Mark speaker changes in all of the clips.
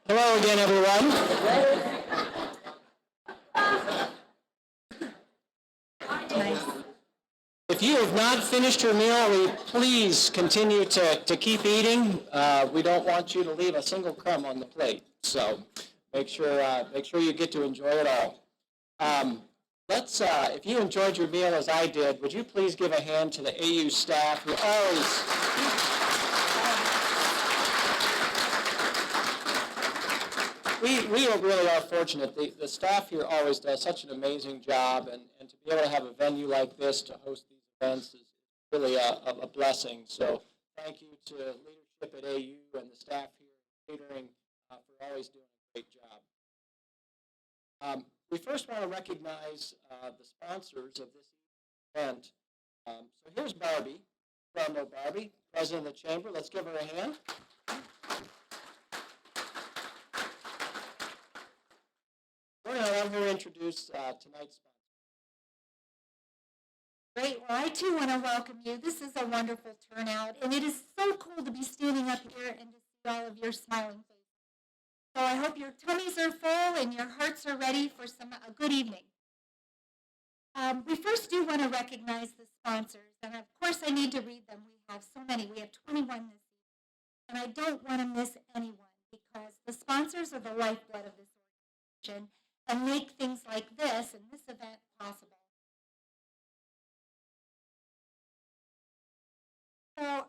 Speaker 1: Hello again, everyone. If you have not finished your meal, please continue to keep eating. We don't want you to leave a single crumb on the plate. So make sure you get to enjoy it all. If you enjoyed your meal as I did, would you please give a hand to the AU staff who always... We really are fortunate. The staff here always does such an amazing job, and to be able to have a venue like this to host these events is really a blessing. So thank you to leadership at AU and the staff here catering for always doing a great job. We first want to recognize the sponsors of this event. So here's Barbie, Promo Barbie, President of the Chamber. Let's give her a hand. We're going to let her introduce tonight's sponsor.
Speaker 2: Great. Well, I too want to welcome you. This is a wonderful turnout, and it is so cool to be standing up here and to see all of your smiling faces. So I hope your tummies are full and your hearts are ready for a good evening. We first do want to recognize the sponsors, and of course I need to read them. We have so many. We have 21 this evening, and I don't want to miss anyone because the sponsors are the lifeblood of this organization and make things like this and this event possible. So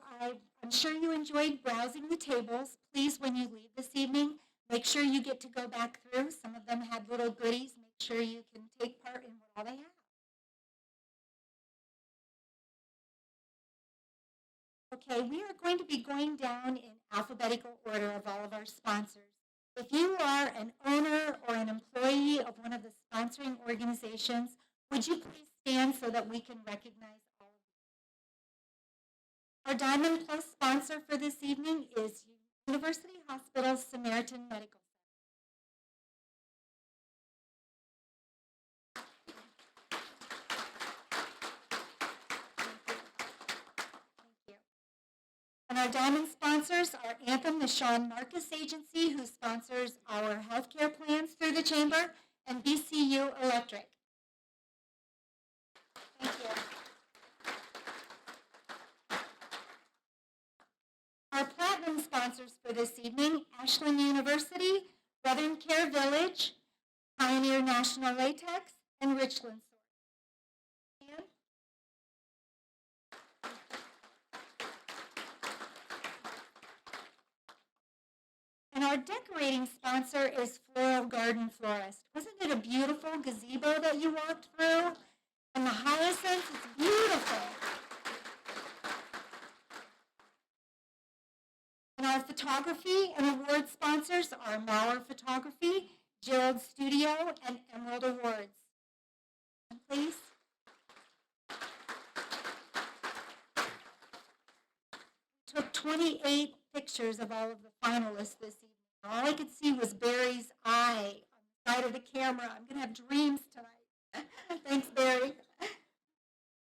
Speaker 2: I'm sure you enjoyed browsing the tables. Please, when you leave this evening, make sure you get to go back through. Some of them had little goodies. Make sure you can take part in what all they have. Okay, we are going to be going down in alphabetical order of all of our sponsors. If you are an owner or an employee of one of the sponsoring organizations, would you please stand so that we can recognize all of you? Our Diamond Plus sponsor for this evening is University Hospital Samaritan Medical And our Diamond sponsors are Anthem, the Sean Marcus Agency, who sponsors our healthcare plans through the Chamber, and BCU Electric. Thank you. Our Platinum sponsors for this evening, Ashland University, Southern Care Village, Pioneer National Latex, and Richland. And our decorating sponsor is Floral Garden Florist. Wasn't it a beautiful gazebo that you walked through? And the hyacinths, it's beautiful. And our photography and award sponsors are Maurer Photography, Gerald Studio, and Emerald Awards. And please. We took 28 pictures of all of the finalists this evening. All I could see was Barry's eye on the side of the camera. I'm going to have dreams tonight. Thanks, Barry.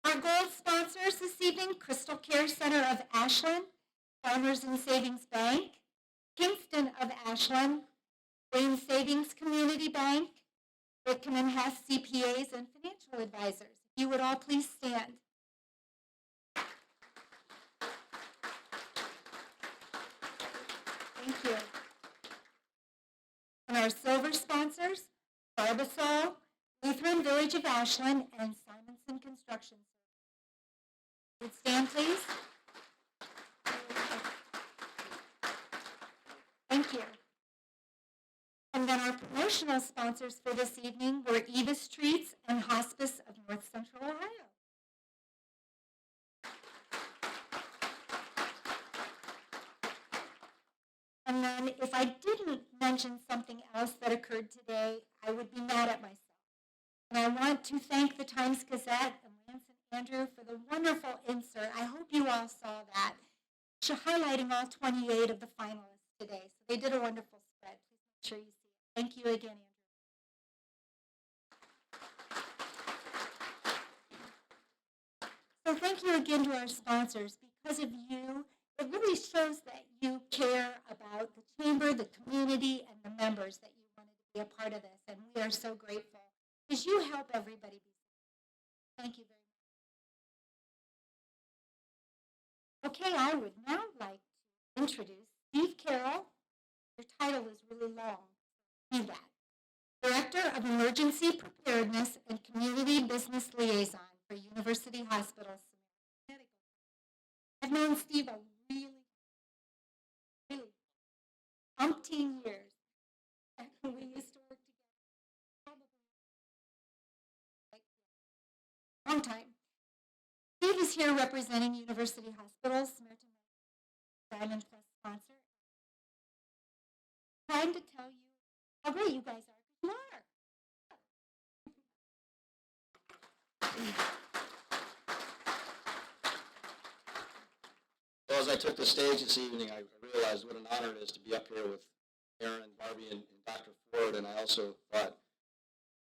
Speaker 2: Our gold sponsors this evening, Crystal Care Center of Ashland, Farmers and Savings Bank, Kingston of Ashland, Wayne Savings Community Bank, Whitcomb and Hess CPAs and Financial Advisors. If you would all please stand. Thank you. And our silver sponsors, Barbasol, Lutheran Village of Ashland, and Simonson Construction Services. Would stand, please? Thank you. And then our promotional sponsors for this evening were Eva's Treats and Hospice of North Central Ohio. And then if I didn't mention something else that occurred today, I would be mad at myself. And I want to thank the Times-Gazette and Lance and Andrew for the wonderful insert. I hope you all saw that, highlighting all 28 of the finalists today. So they did a wonderful spread. Please make sure you see it. Thank you again, Andrew. So thank you again to our sponsors. Because of you, it really shows that you care about the chamber, the community, and the members that you wanted to be a part of this. And we are so grateful because you help everybody be successful. Thank you very much. Okay, I would now like to introduce Steve Carroll. Your title is really long. Read that. Director of Emergency Preparedness and Community Business Liaison for University Hospitals. I've known Steve a really umpteen years. Back when we used to work together. Probably long time. Steve is here representing University Hospitals, Samaritan Diamond Plus sponsor. Trying to tell you how great you guys are. You are.
Speaker 3: Well, as I took the stage this evening, I realized what an honor it is to be up here with Aaron, Barbie, and Dr. Ford, and I also thought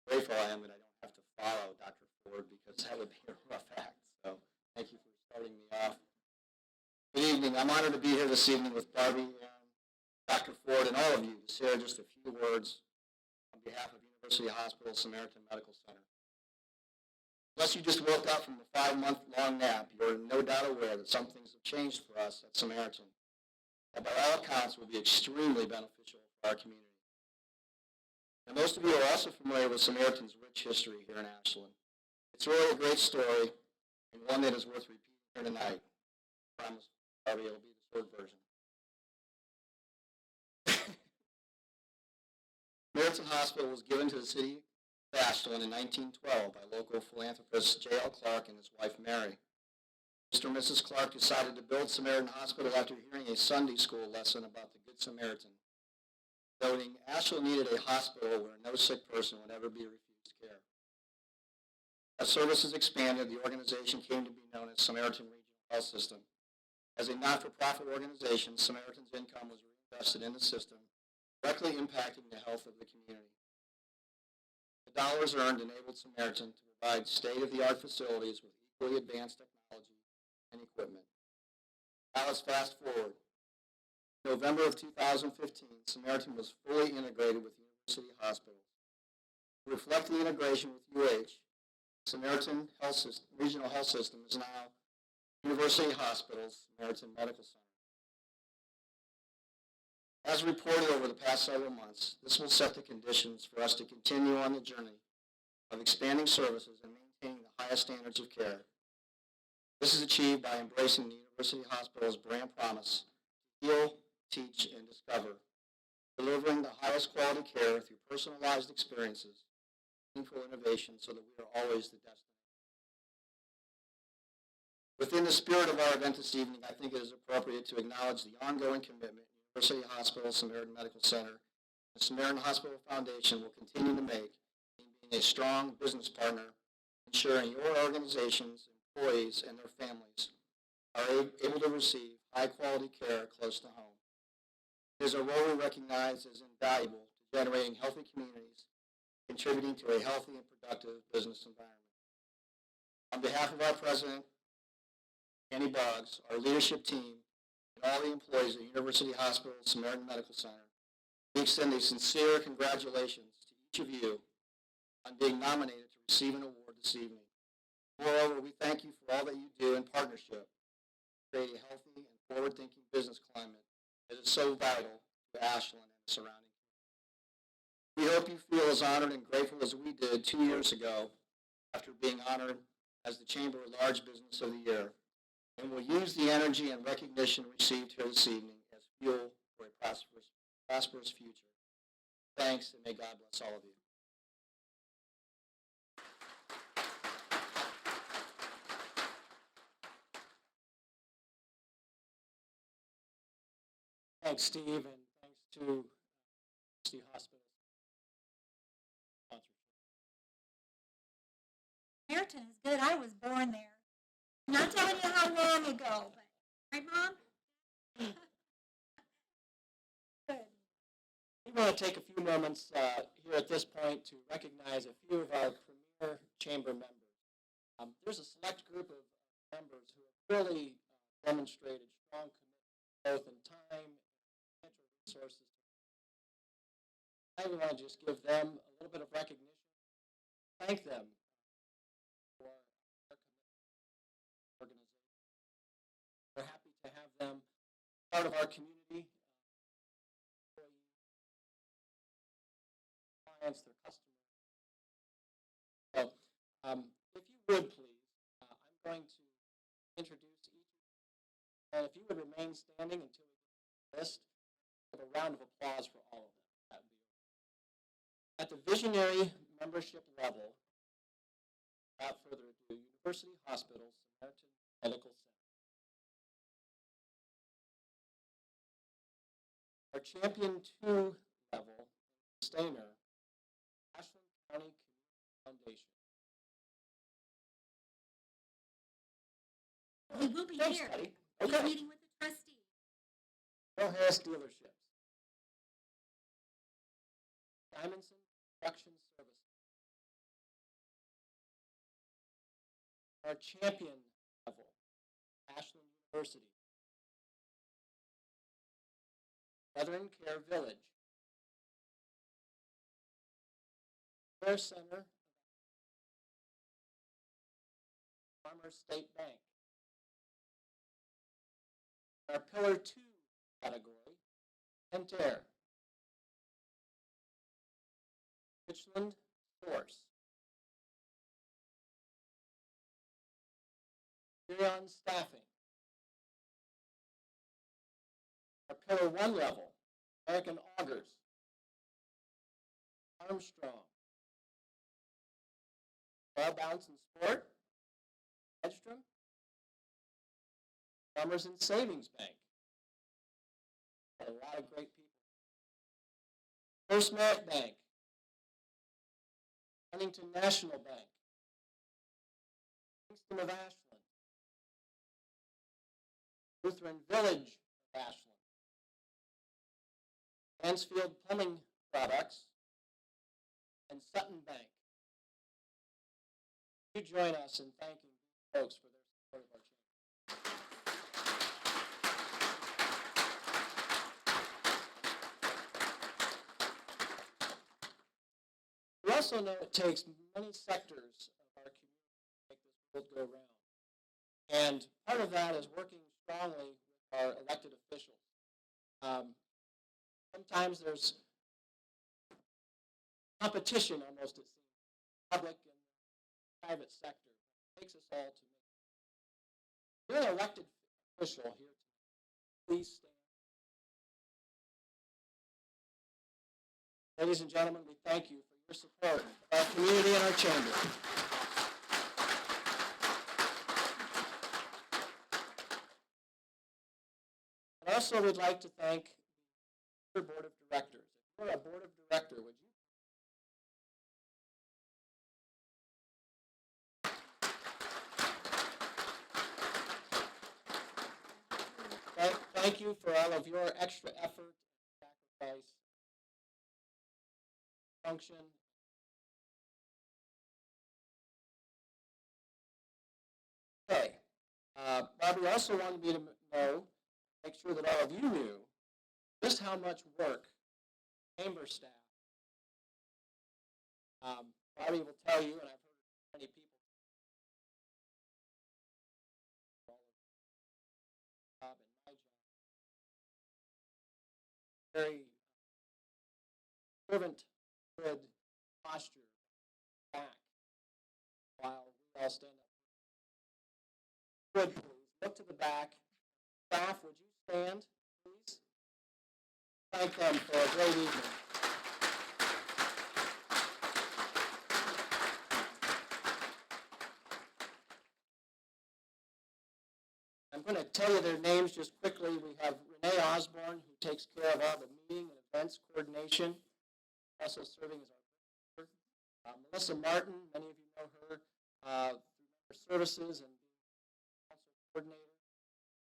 Speaker 3: grateful I am that I don't have to follow Dr. Ford because that would be a rough act. So thank you for starting me off. Good evening. I'm honored to be here this evening with Barbie, Aaron, Dr. Ford, and all of you to share just a few words on behalf of University Hospital Samaritan Medical Center. Unless you just woke up from a 5-month-long nap, you're no doubt aware that some things have changed for us at Samaritan that by all accounts will be extremely beneficial for our community. And most of you are also familiar with Samaritan's rich history here in Ashland. It's really a great story and one that is worth repeating here tonight. I promise, Barbie, it'll be the short version. Samaritan Hospital was given to the city of Ashland in 1912 by local philanthropist J.L. Clark and his wife Mary. Mr. and Mrs. Clark decided to build Samaritan Hospital after hearing a Sunday school lesson about the Good Samaritan, noting Ashland needed a hospital where no sick person would ever be refused care. As services expanded, the organization came to be known as Samaritan Regional Health System. As a not-for-profit organization, Samaritan's income was reinvested in the system, directly impacting the health of the community. The dollars earned enabled Samaritan to provide state-of-the-art facilities with equally advanced technology and equipment. Now let's fast forward. In November of 2015, Samaritan was fully integrated with University Hospitals. To reflect the integration with UH, Samaritan Regional Health System is now University Hospitals Samaritan Medical Center. As reported over the past several months, this will set the conditions for us to continue on the journey of expanding services and maintaining the highest standards of care. This is achieved by embracing the University Hospital's brand promise to heal, teach, and discover, delivering the highest quality care through personalized experiences, meaningful innovation so that we are always the destination. Within the spirit of our event this evening, I think it is appropriate to acknowledge the ongoing commitment University Hospital Samaritan Medical Center and the Samaritan Hospital Foundation will continue to make in being a strong business partner, ensuring your organizations, employees, and their families are able to receive high-quality care close to home. It is a role we recognize as invaluable to generating healthy communities, contributing to a healthy and productive business environment. On behalf of our president, Annie Boggs, our leadership team, and all the employees at University Hospital Samaritan Medical Center, we extend a sincere congratulations to each of you on being nominated to receive an award this evening. Moreover, we thank you for all that you do in partnership to create a healthy and forward-thinking business climate that is so vital to Ashland and the surrounding community. We hope you feel as honored and grateful as we did 2 years ago after being honored as the Chamber Large Business of the Year, and will use the energy and recognition received here this evening as fuel for a prosperous future. Thanks, and may God bless all of you.
Speaker 1: Thanks, Steve, and thanks to University Hospital.
Speaker 2: Samaritan is good. I was born there. I'm not telling you how long ago, but right, Mom? Good.
Speaker 1: We want to take a few moments here at this point to recognize a few of our premier chamber members. There's a select group of members who have really demonstrated strong commitment both in time and financial resources. I even want to just give them a little bit of recognition, thank them for their commitment to the organization. We're happy to have them part of our community, clients, their customers. So, if you would please, I'm going to introduce each of you, and if you would remain standing until we get to the list, give a round of applause for all of them. That would be okay. At the visionary membership level, without further ado, University Hospital Samaritan Medical Center. Our Champion 2 level sustainer, Ashland County Community Foundation.
Speaker 2: We will be
Speaker 1: Thanks,
Speaker 2: here.
Speaker 1: Patty.
Speaker 2: We're
Speaker 1: Okay.
Speaker 2: meeting with the trustees.
Speaker 1: Bill Harris Dealerships. Diamondson Production Services. Our champion level, Ashland University. Veteran Care Village. Care Center. Commerce State Bank. Our Pillar 2 category, Pentair. Richland Source. Perion Staffing. Our Pillar 1 level, American Augers. Armstrong. Ball Bounce and Sport. Edstrom. Farmers and Savings Bank. A lot of great people. First Merit Bank. Huntington National Bank. Kingston of Ashland. Lutheran Village of Ashland. Mansfield Plumbing Products. And Sutton Bank. You join us in thanking these folks for their support of our chamber. We also know it takes many sectors of our community to make this world go round. And part of that is working strongly with our elected officials. Sometimes there's competition almost, it seems, public and private sector. It takes us all to make it. You're an elected official here tonight. Please stand. Ladies and gentlemen, we thank you for your support of our community and our chamber. And also, we'd like to thank the board of directors. If you're a board of director, would you? Thank you for all of your extra effort, sacrifice, function. Okay. Bobby also wanted me to know, make sure that all of you knew just how much work chamber staff. Bobby will tell you, and I've heard many people. Job and my job. Very servant good posture back while we all stand up. Good, please. Look to the back. Staff, would you stand, please? Thank them for a great evening. I'm going to tell you their names just quickly. We have Renee Osborne, who takes care of all the meeting and events coordination, also serving as our director. Melissa Martin, many of you know her through member services and being council coordinator.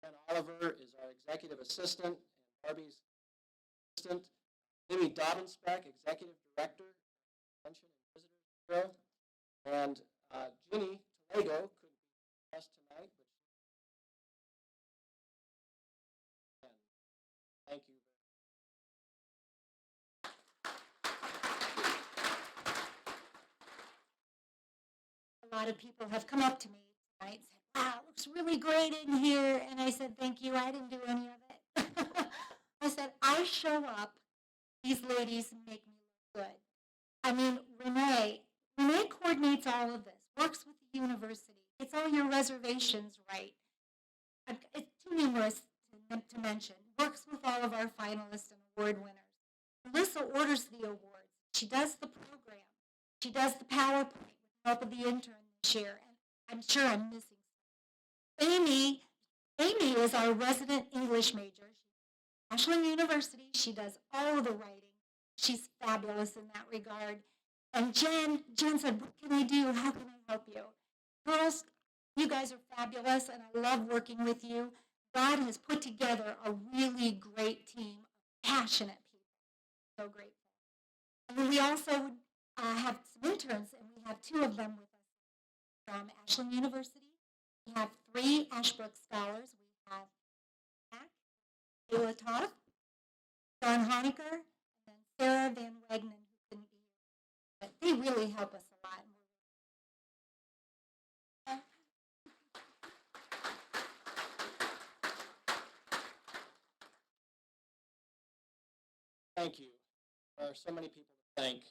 Speaker 1: Ben Oliver is our executive assistant and Barbie's assistant. Amy Dobbinspec, executive director, Convention and Visitors Bureau. And Ginny Toledo couldn't be with us tonight, but
Speaker 2: lot of people have come up to me tonight and said, wow, it looks really great in here. And I said, thank you, I didn't do any of it. I said, I show up, these ladies make me look good. I mean, Renee coordinates all of this, works with the university, gets all your reservations right. It's too numerous to mention. Works with all of our finalists and award winners. Melissa orders the awards. She does the program. She does the PowerPoint with the help of the intern this year. And I'm sure I'm missing something. Amy is our resident English major. Ashland University. She does all of the writing. She's fabulous in that regard. And Jen said, what can I do? How can I help you? Girls, you guys are fabulous, and I love working with you. God has put together a really great team of passionate people. So grateful. And then we also have some interns, and we have 2 of them with us from Ashland University. We have 3 Ashbrook scholars. We have Mac, Kayla Toth, John Honaker, and then Sarah Van Wagenen, who couldn't be here. But they really help us a lot.
Speaker 1: Thank you. There are so many people to thank.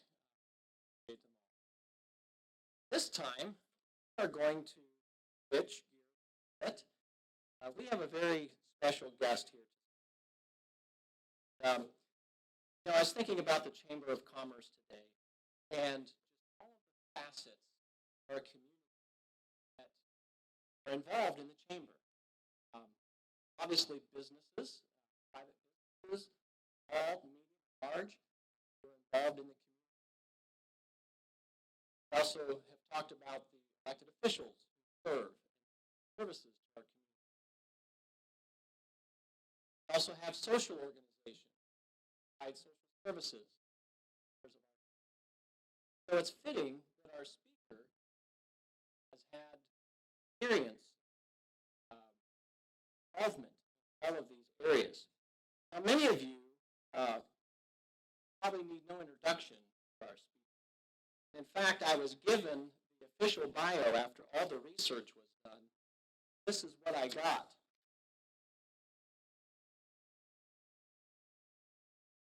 Speaker 1: This time, we are going to switch gears a bit. We have a very special guest here. I was thinking about the Chamber of Commerce today, and just all of the facets of our community that are involved in the chamber. Obviously, businesses, private businesses, all medium, large, who are involved in the community. We also have talked about the elected officials who serve services to our community. We also have social organizations, provide social services. So it's fitting that our speaker has had experience, involvement in all of these areas. Now, many of you probably need no introduction to our speaker. In fact, I was given the official bio after all the research was done. This is what I got.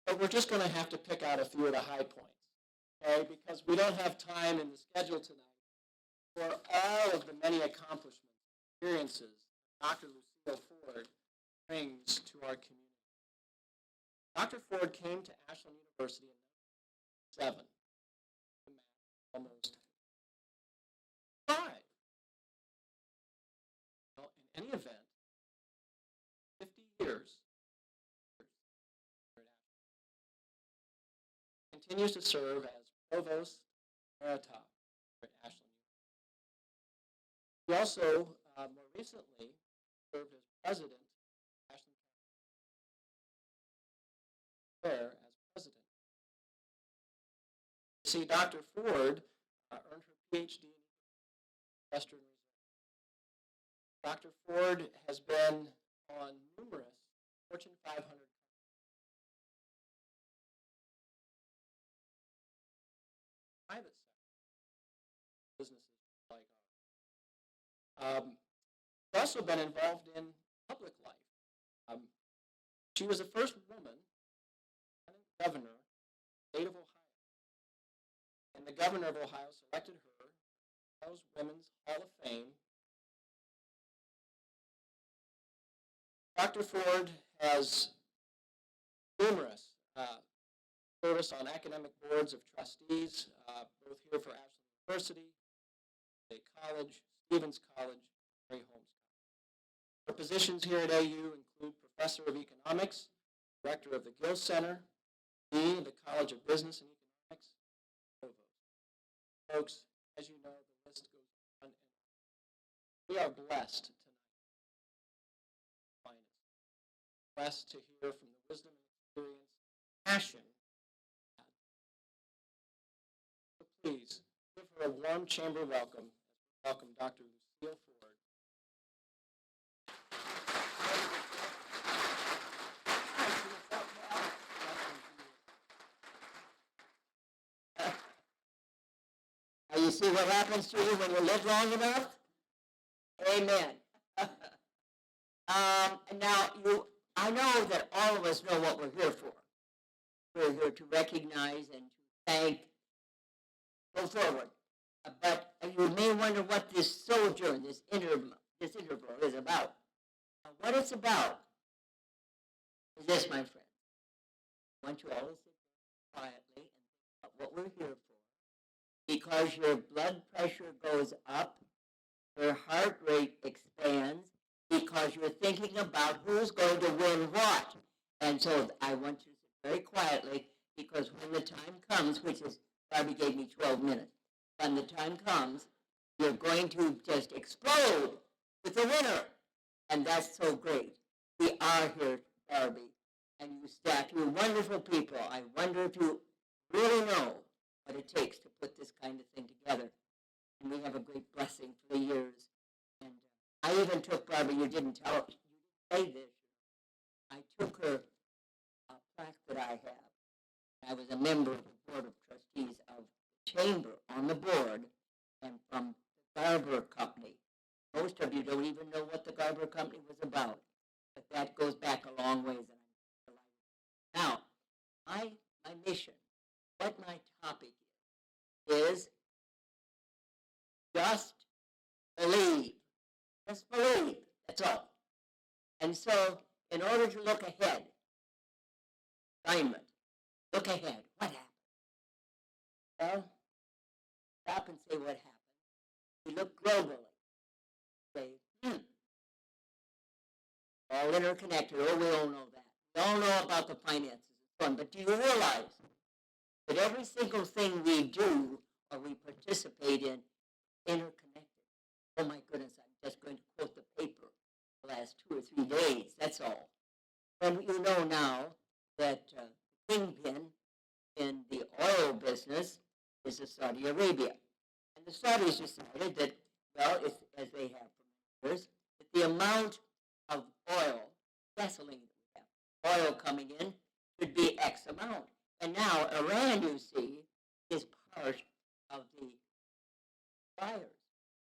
Speaker 1: But we're just going to have to pick out a few of the high points, okay? Because we don't have time in the schedule tonight for all of the many accomplishments, experiences Dr. Lucille Ford brings to our community. Dr. Ford came to Ashland University in 1997. Almost 5. Well, in any event, 50 years, continues to serve as Provost Emeritus at Ashland University. He also, more recently, served as President of Ashland there as President. See, Dr. Ford earned her PhD in Western Reserve. Dr. Ford has been on numerous Fortune 500 private sector businesses like ours. She's also been involved in public life. She was the first woman governor of the state of Ohio. And the governor of Ohio selected her to Ohio's Women's Hall of Fame. Dr. Ford has numerous service on academic boards of trustees, both here for Ashland University, State College, Stevens College, and Mary Holmes College. Her positions here at AU include Professor of Economics, Director of the Gill Center, Dean of the College of Business and Economics, Provost. Folks, as you know, the list goes on and on. We are blessed tonight. Blessed to hear from the wisdom and experience, passion. So please, give her a warm chamber welcome as we welcome Dr. Lucille Ford.
Speaker 4: How you see what happens to you when you live long enough? Amen. Now, I know that all of us know what we're here for. We're here to recognize and to thank, go forward. But you may wonder what this sojourn, this interval is about. What it's about is this, my friend. I want you all to sit quietly and think about what we're here for. Because your blood pressure goes up, your heart rate expands, because you're thinking about who's going to win what. And so I want you to sit very quietly, because when the time comes, which is, Barbie gave me 12 minutes, when the time comes, you're going to just explode with the winner. And that's so great. We are here, Barbie, and you staff, you're wonderful people. I wonder if you really know what it takes to put this kind of thing together. And we have a great blessing for the years. And I even took Barbie, you didn't say this. I took her a plaque that I have. I was a member of the Board of Trustees of the Chamber on the board, and from the Garber Company. Most of you don't even know what the Garber Company was about, but that goes back a long ways. And I'm delighted. Now, my mission, what my topic is just believe. Just believe. That's all. And so, in order to look ahead, assignment, look ahead. What happened? Well, stop and say what happened. We look globally. Say, all interconnected. Oh, we all know that. We all know about the finances and so on. But do you realize that every single thing we do or we participate in interconnected? Oh my goodness, I'm just going to quote the paper the last 2 or 3 days. That's all. And you know now that the kingpin in the oil business is Saudi Arabia. And the Saudis decided that, well, as they have for many years, that the amount of oil, gasoline that we have, oil coming in, should be X amount. And now Iran, you see, is part of the buyers.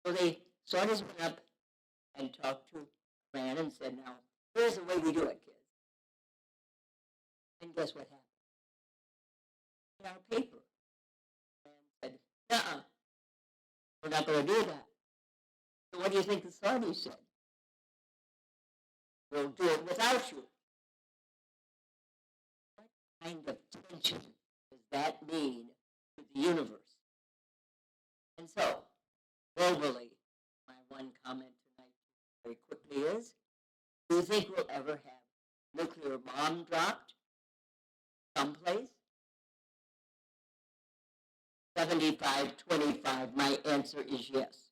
Speaker 4: So the Saudis went up and talked to Iran and said, now, here's the way we do it, kids. And guess what happened? In our paper. And said, we're not going to do that. So what do you think the Saudis said? We'll do it without you. What kind of tension does that mean to the universe? And so, globally, my one comment tonight very quickly is, do you think we'll ever have nuclear bomb dropped someplace? 75-25, my answer is yes.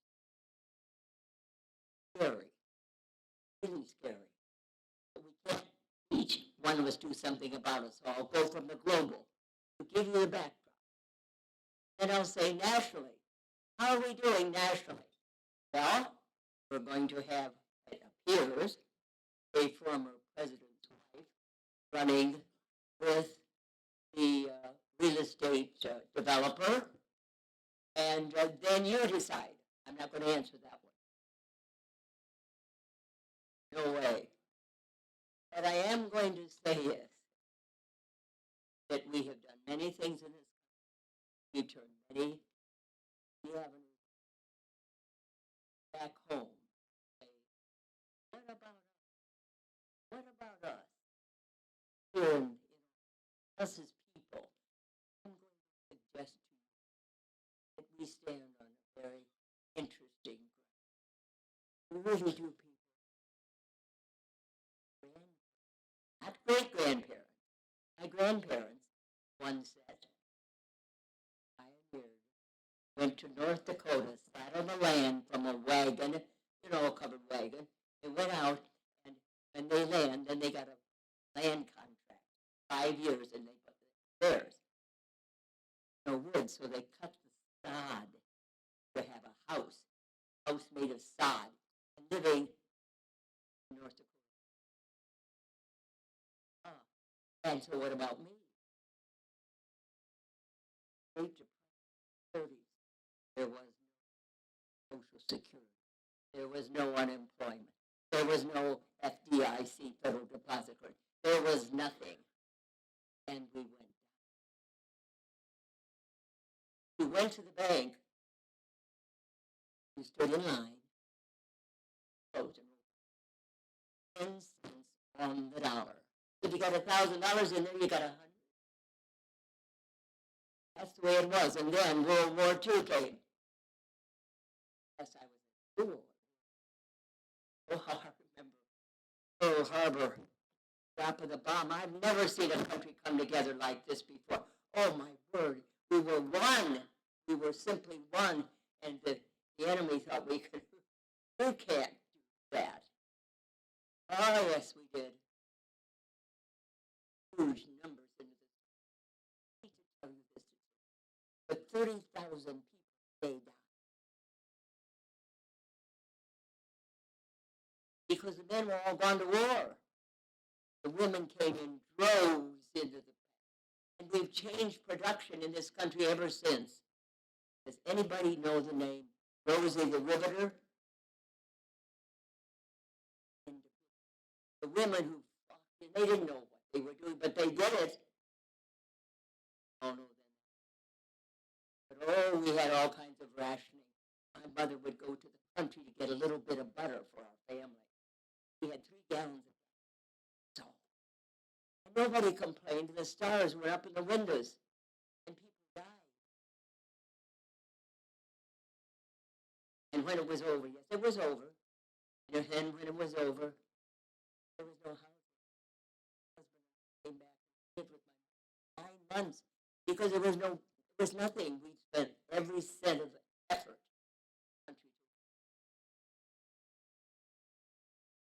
Speaker 4: Scary, really scary. But we can't each one of us do something about it, so I'll go from the global to give you the backdrop. Then I'll say nationally. How are we doing nationally? Well, we're going to have, it appears, a former president's wife running with the real estate developer, and then you decide. I'm not going to answer that one. No way. But I am going to say yes, that we have done many things in this country. We turned many avenues back home. Say, what about us? What about us? Here in us as people, I'm going to suggest to you that we stand on a very interesting ground. We really do, people. Not great-grandparents. My grandparents, one set, pioneered, went to North Dakota, sat on the land from a wagon, a covered wagon. They went out, and when they land, then they got a land contract, 5 years, and they put it theirs. No wood, so they cut the sod to have a house made of sod, and living in North Dakota. And so what about me? Great Depression, 30s. There was There was no unemployment. There was no FDIC, Federal Depository. There was nothing. And we went. We went to the bank. We stood in line. Closed and 10 cents on the dollar. If you got $1,000 in there, you got 100. That's the way it was. And then World War II came. Yes, I was in school. Oh, how I remember Pearl Harbor, drop of the bomb. I've never seen a country come together like this before. Oh, my word. We were one. We were simply one. And the enemy thought we could. You can't do that. Oh, yes, we did. Huge numbers into this. I hate to tell you this, but 30,000 people died. Because the men were all gone to war. The women came in droves into the past. And we've changed production in this country ever since. Does anybody know the name Rosie the Riveter? And the women who fought, they didn't know what they were doing, but they did it. Oh, no, then. But oh, we had all kinds of rationing. My mother would go to the country to get a little bit of butter for our family. We had 3 gallons of salt. And nobody complained. The stars were up in the windows. And people died. And when it was over, yes, it was over. And then when it was over, there was no house. My husband came back and lived with my 9 months because there was nothing. We spent every cent of effort.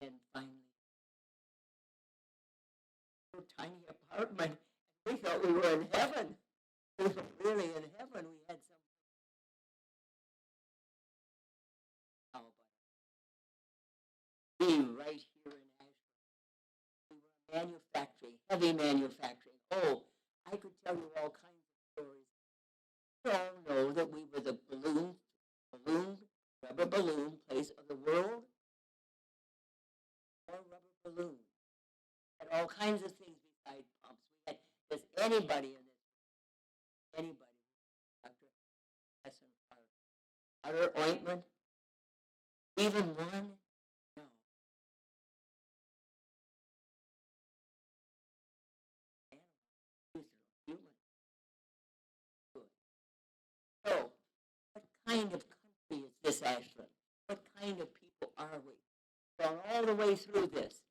Speaker 4: And finally, a tiny apartment. We thought we were in heaven. We were really in heaven. We had some. Oh, but we right here in Ashland. We were manufacturing, heavy manufacturing. Oh, I could tell you all kinds of stories. You all know that we were the rubber balloon place of the world. Rubber balloons. Had all kinds of things besides pumps. We had, does anybody in this, anybody, Dr. Essen, other ointment? Even one? No. Human. Good. So, what kind of country is this, Ashland? What kind of people are we? Gone all the way through this.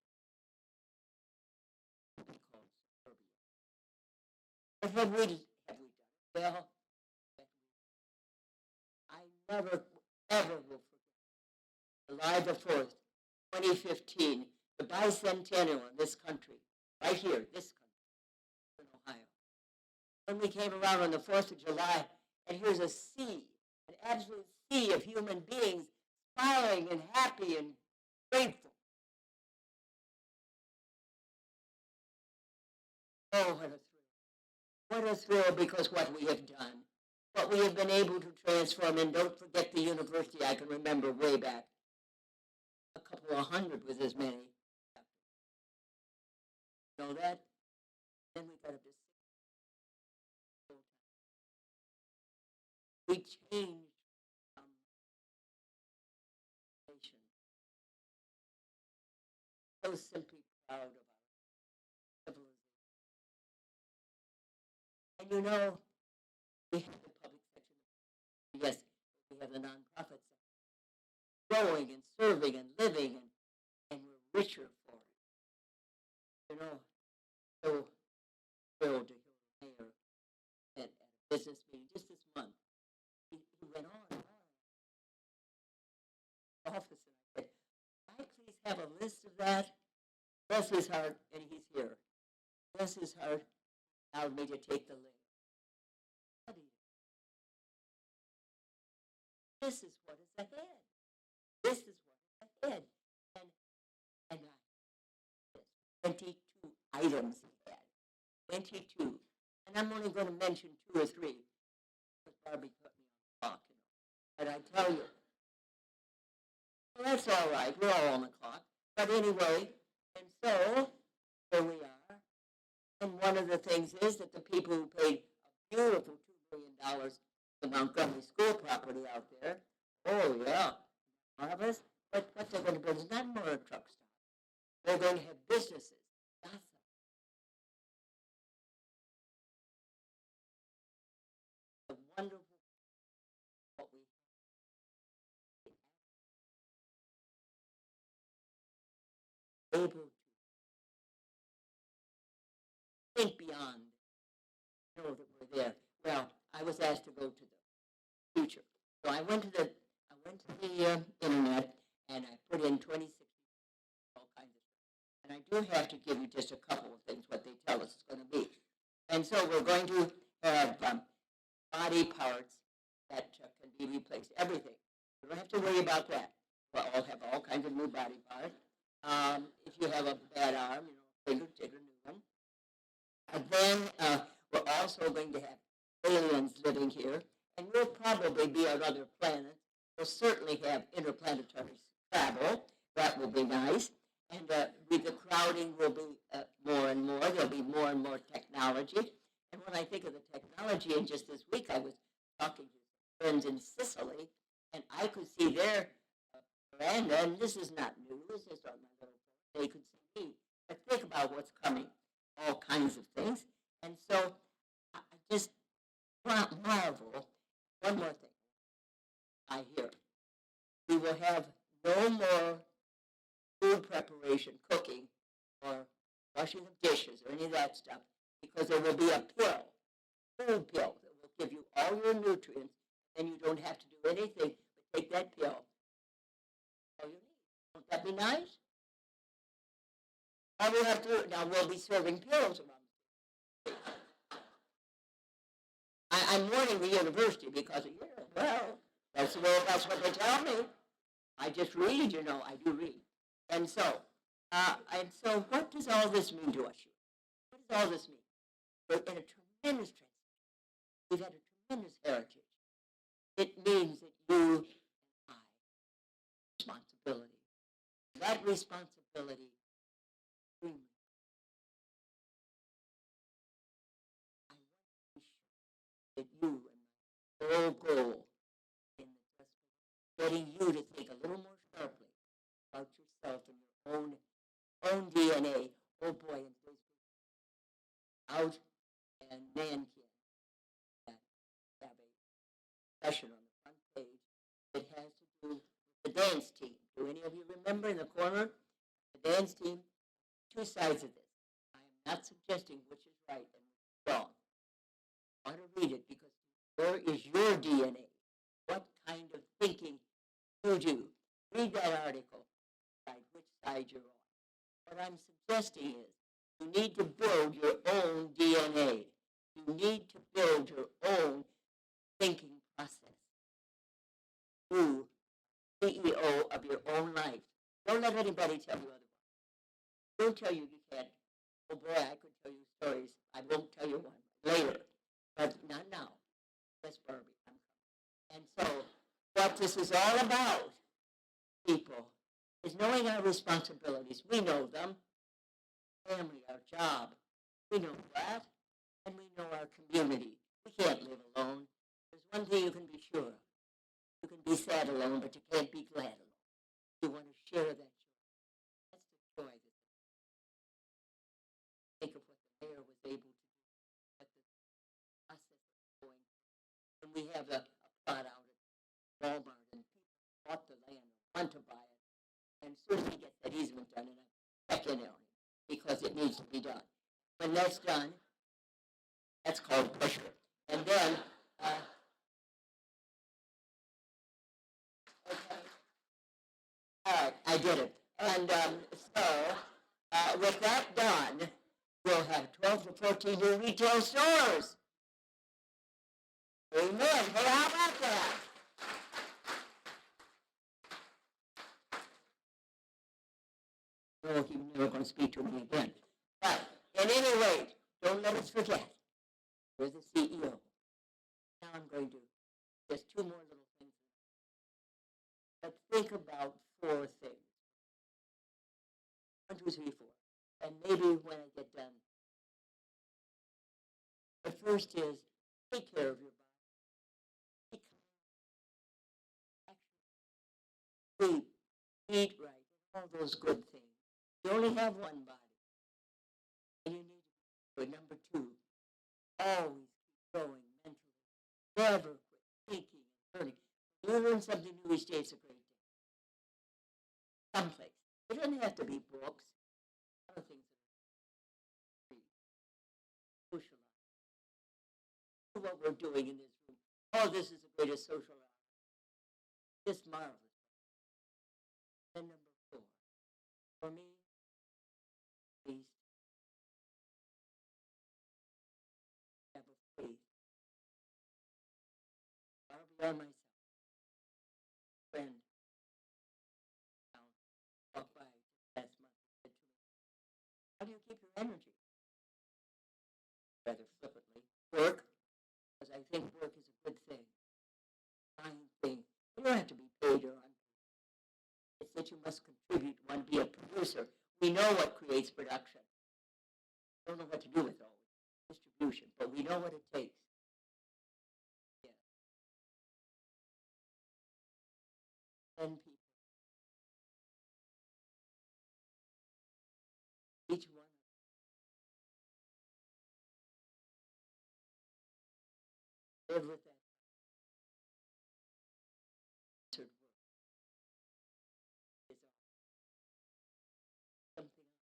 Speaker 4: But have we done it well? I never, ever will forget July the 4th, 2015, the bicentennial in this country, right here, this country, in Ohio. When we came around on the 4th of July, and here's a sea, an absolute sea of human beings smiling and happy and grateful. Oh, what a thrill. What a thrill, because what we have done, what we have been able to transform, and don't forget the university, I can remember way back, a couple of hundred with as many. Know that? Then we got up to 6. We changed nation. So simply proud of our civilization. And you know, we have the public section. Yes, we have the nonprofit section. Growing and serving and living, and we're richer for it. You know, so thrilled to hear the mayor at a business meeting just this month. He went on and on. Office, and I said, "Can I please have a list of that?" Bless his heart, and he's here. Bless his heart, allowed me to take the list. This is what is ahead. This is what is ahead. And 22 items he had. 22. And I'm only going to mention 2 or 3. Because Barbie put me on the clock, you know. And I tell you, Well, that's all right. We're all on the clock. But anyway, and so here we are. And one of the things is that the people who paid a beautiful $2 million for Montgomery school property out there, oh yeah, marvelous. But what they're going to build is not more a truck stop. They're going to have businesses. Lots of the wonderful what we able to think beyond, know that we're there. Well, I was asked to go to the future, so I went to the internet and I put in 2060, all kinds of stuff. And I do have to give you just a couple of things what they tell us it's going to be. And so we're going to have body parts that can be replaced. Everything. You don't have to worry about that. We'll all have all kinds of new body parts. If you have a bad arm, take a new one. And then we're also going to have aliens living here, and we'll probably be on other planets. We'll certainly have interplanetary travel. That will be nice. And with the crowding will be more and more. There'll be more and more technology. And when I think of the technology, and just this week I was talking to friends in Sicily, and I could see their veranda, and this is not new. This is on my little phone. They could see me. But think about what's coming. All kinds of things. And so I just marvel. One more thing I hear. We will have no more food preparation, cooking, or washing of dishes, or any of that stuff, because there will be a pill, food pill, that will give you all your nutrients, and you don't have to do anything but take that pill. All you need. Won't that be nice? All we have to do, now we'll be serving pills around. I'm warning the university because, well, that's what they tell me. I just read, I do read. And so what does all this mean to us? What does all this mean? We're in a tremendous transition. We've had a tremendous heritage. It means that you and I have responsibility. That responsibility I want to be sure that you and my whole goal in getting you to think a little more sharply about yourself and your own DNA. Oh boy, and those out and Nankin that have a session on the front page that has to do with the dance team. Do any of you remember in the corner? The dance team. Two sides of this. I am not suggesting which is right and which is wrong. I want to read it because where is your DNA? What kind of thinking you do? Read that article. Decide which side you're on. What I'm suggesting is you need to build your own DNA. You need to build your own thinking process. You, CEO of your own life. Don't let anybody tell you otherwise. Don't tell you can't. Oh boy, I could tell you stories. I won't tell you one later, but not now. Yes, Barbie. And so, what this is all about, people, is knowing our responsibilities. We know them. Family, our job. We know that, and we know our community. We can't live alone. There's one thing you can be sure of. You can be sad alone, but you can't be glad alone. You want to share that joy. That's the joy that think of what the mayor was able to do, what the process is going through. And we have a plot out at Walmart, and people bought the land or want to buy it. And as soon as he gets that easement done, and I check in on it because it needs to be done. When that's done, that's called pressure. And then, okay. All right, I did it. And with that done, we'll have 12 to 14 new retail stores. Amen. Hey, how about that? Oh, he's never going to speak to me again. But at any rate, don't let us forget. We're the CEO. Now I'm going to just two more little things. But think about 4 things. 1, 2, 3, 4. And maybe when I get done. The first is take care of your body. Sleep, eat right, all those good things. You only have one body. And you need to do it. Number 2, always keep growing mentally. Never quit thinking and learning. You learn something new each day, it's a great day. Someplace. It doesn't have to be books. Other things that are free. Socialize. What we're doing in this room. Oh, this is the greatest social hour. Just marvelous. And number 4, for me, at least, have a faith. Far beyond myself. Friend, walked by last month and said to me, how do you keep your energy? Rather flippantly, work. Because I think work is a good thing, fine thing. You don't have to be paid or unpaid. It's that you must contribute, one, be a producer. We know what creates production. Don't know what to do with all of it, distribution, but we know what it takes. Yeah. And people. Each one. Live with that. Answered work. Is something else.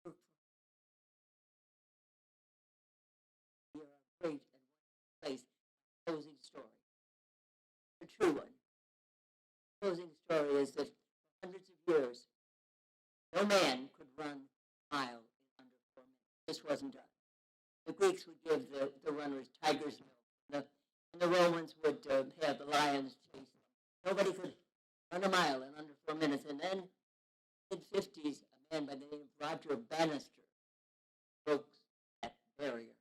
Speaker 4: Work for. We are a great and wonderful place. Closing story. The true one. Closing story is that for hundreds of years, no man could run a mile in under 4 minutes. This wasn't done. The Greeks would give the runners tiger's milk, and the Romans would have the lions chase them. Nobody could run a mile in under 4 minutes. And then, in the mid-50s, a man by the name of Roger Bannister broke that barrier.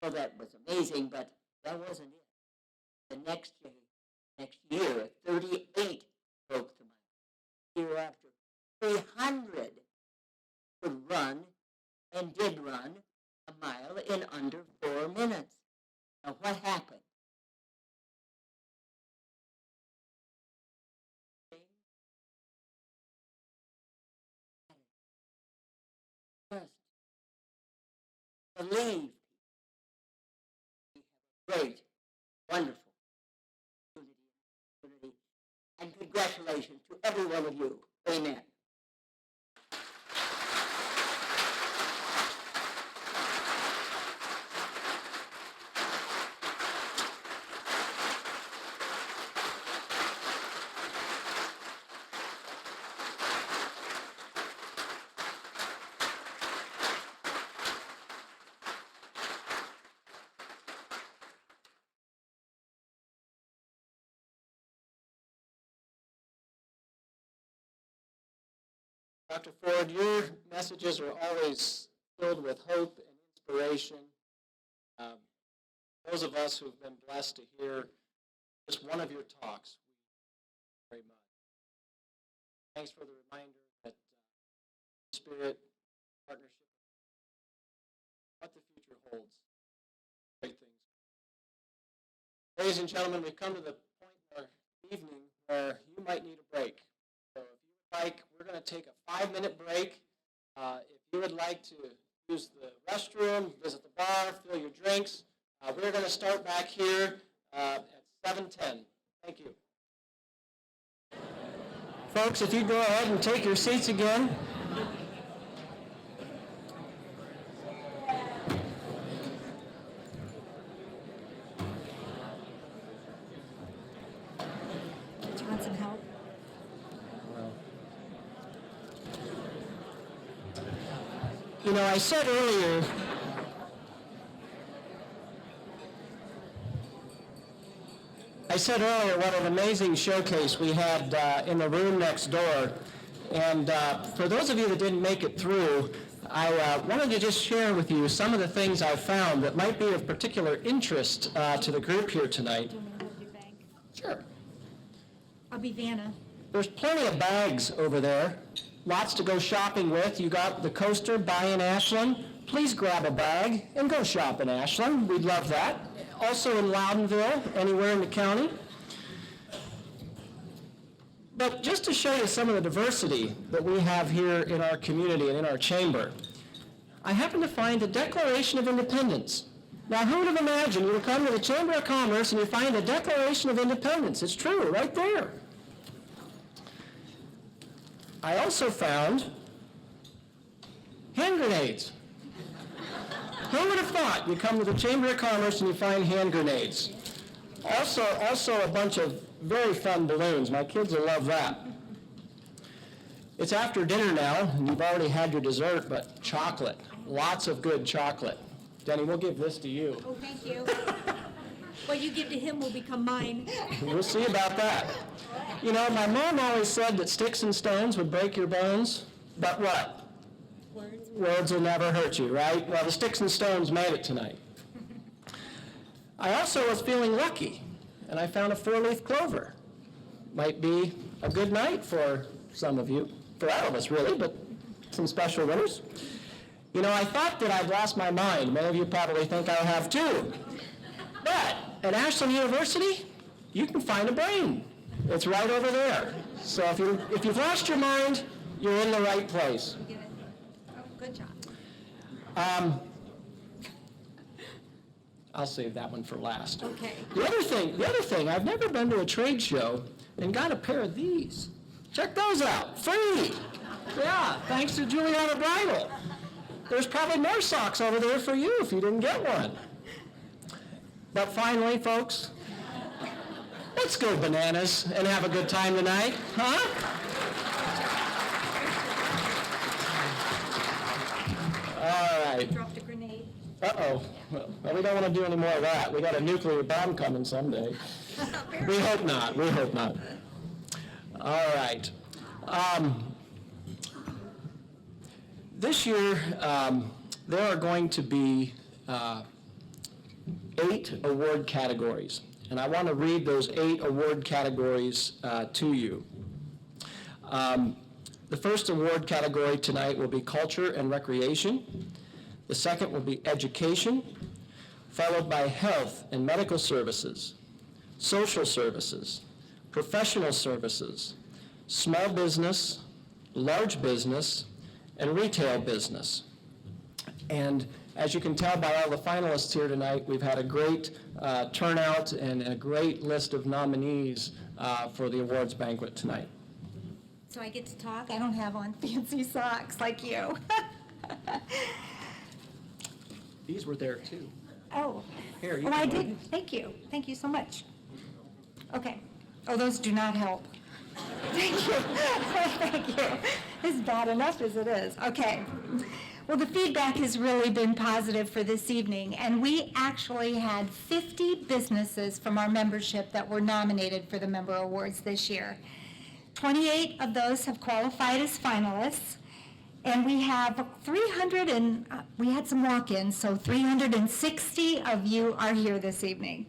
Speaker 4: Well, that was amazing, but that wasn't it. The next year, 38 broke the mile. Year after, 300 could run and did run a mile in under 4 minutes. Now, what happened? Just believe. We have a great, wonderful unity, and congratulations to every one of you. Amen.
Speaker 1: Dr. Ford, your messages are always filled with hope and inspiration. Those of us who've been blessed to hear just one of your talks, we very much. Thanks for the reminder that spirit, partnership, what the future holds. Great things. Ladies and gentlemen, we've come to the point in our evening where you might need a break. So if you would like, we're going to take a 5-minute break. If you would like to use the restroom, visit the bar, fill your drinks, we're going to start back here at 7:10. Thank you. Folks, if you go ahead and take your seats again.
Speaker 2: Do you want some help?
Speaker 1: You know, I said earlier, what an amazing showcase we had in the room next door. And for those of you that didn't make it through, I wanted to just share with you some of the things I've found that might be of particular interest to the group here tonight.
Speaker 2: Do you want me to hold your bag?
Speaker 1: Sure.
Speaker 2: I'll be Vanna.
Speaker 1: There's plenty of bags over there. Lots to go shopping with. You got the coaster, Buy in Ashland. Please grab a bag and go shop in Ashland. We'd love that. Also in Loudonville, anywhere in the county. But just to show you some of the diversity that we have here in our community and in our chamber, I happened to find the Declaration of Independence. Now, who would have imagined you would come to the Chamber of Commerce and you find the Declaration of Independence? It's true, right there. I also found hand grenades. Who would have thought you come to the Chamber of Commerce and you find hand grenades? Also a bunch of very fun balloons. My kids will love that. It's after dinner now, and you've already had your dessert, but chocolate. Lots of good chocolate. Denny, we'll give this to you.
Speaker 5: Oh, thank you. What you give to him will become mine.
Speaker 1: We'll see about that. You know, my mom always said that sticks and stones would break your bones, but what? Words will never hurt you, right? Well, the sticks and stones made it tonight. I also was feeling lucky, and I found a 4-leaf clover. Might be a good night for some of you, for all of us really, but some special winners. You know, I thought that I'd lost my mind. Many of you probably think I have too. But at Ashland University, you can find a brain. It's right over there. So if you've lost your mind, you're in the right place.
Speaker 5: Oh, good job.
Speaker 1: I'll save that one for last.
Speaker 5: Okay.
Speaker 1: The other thing, I've never been to a trade show and got a pair of these. Check those out, free. Yeah, thanks to Juliana Bridal. There's probably more socks over there for you if you didn't get one. But finally, folks, let's go bananas and have a good time tonight, huh? All right.
Speaker 5: Dropped a grenade.
Speaker 1: Uh-oh. Well, we don't want to do any more of that. We got a nuclear bomb coming someday. We hope not. We hope not. All right. This year, there are going to be 8 award categories, and I want to read those 8 award categories to you. The first award category tonight will be culture and recreation. The second will be education, followed by health and medical services, social services, professional services, small business, large business, and retail business. And as you can tell by all the finalists here tonight, we've had a great turnout and a great list of nominees for the awards banquet tonight.
Speaker 5: So I get to talk?
Speaker 2: I don't have on fancy socks like you.
Speaker 1: These were there too.
Speaker 2: Oh.
Speaker 1: Here, you
Speaker 2: Oh,
Speaker 1: can
Speaker 2: I
Speaker 1: have
Speaker 2: did. Thank you. Thank you so much. Okay. Oh, those do not help. Thank you. Thank you. It's bad enough as it is. Okay. Well, the feedback has really been positive for this evening, and we actually had 50 businesses from our membership that were nominated for the Member Awards this year. 28 of those have qualified as finalists, and we have 300 and we had some walk-ins, so 360 of you are here this evening.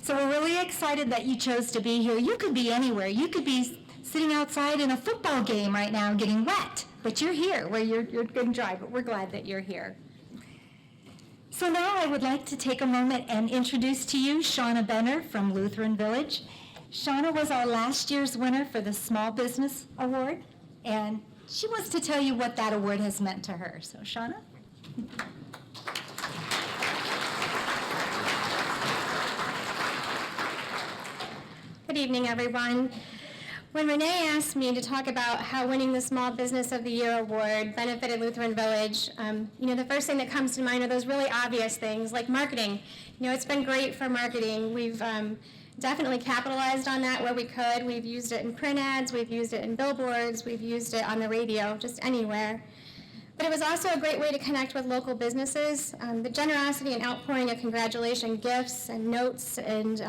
Speaker 2: So we're really excited that you chose to be here. You could be anywhere. You could be sitting outside in a football game right now getting wet, but you're here where you're good and dry, but we're glad that you're here. So now I would like to take a moment and introduce to you Shauna Benner from Lutheran Village. Shauna was our last year's winner for the Small Business Award, and she wants to tell you what that award has meant to her. So, Shauna?
Speaker 6: Good evening, everyone. When Renee asked me to talk about how winning the Small Business of the Year award benefited Lutheran Village, the first thing that comes to mind are those really obvious things like marketing. It's been great for marketing. We've definitely capitalized on that where we could. We've used it in print ads, we've used it in billboards, we've used it on the radio, just anywhere. But it was also a great way to connect with local businesses. The generosity and outpouring of congratulation gifts and notes and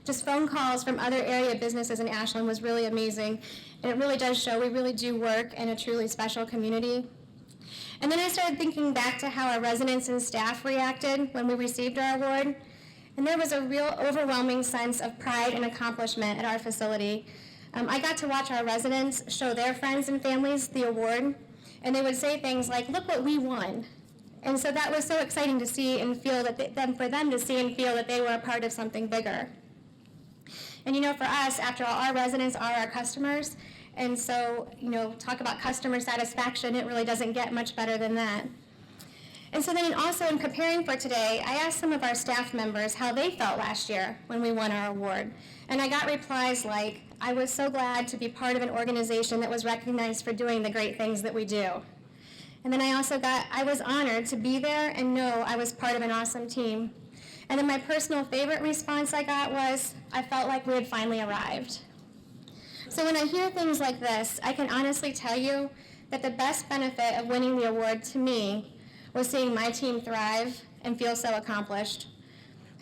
Speaker 6: just phone calls from other area businesses in Ashland was really amazing. And it really does show we really do work in a truly special community. And then I started thinking back to how our residents and staff reacted when we received our award. And there was a real overwhelming sense of pride and accomplishment at our facility. I got to watch our residents show their friends and families the award, and they would say things like, "Look what we won." And so that was so exciting to see and feel that for them to see and feel that they were a part of something bigger. And for us, after all, our residents are our customers, and so, talk about customer satisfaction, it really doesn't get much better than that. And so then also in preparing for today, I asked some of our staff members how they felt last year when we won our award. And I got replies like, "I was so glad to be part of an organization that was recognized for doing the great things that we do." And then I was honored to be there and know I was part of an awesome team. And then my personal favorite response I got was, I felt like we had finally arrived. So when I hear things like this, I can honestly tell you that the best benefit of winning the award to me was seeing my team thrive and feel so accomplished.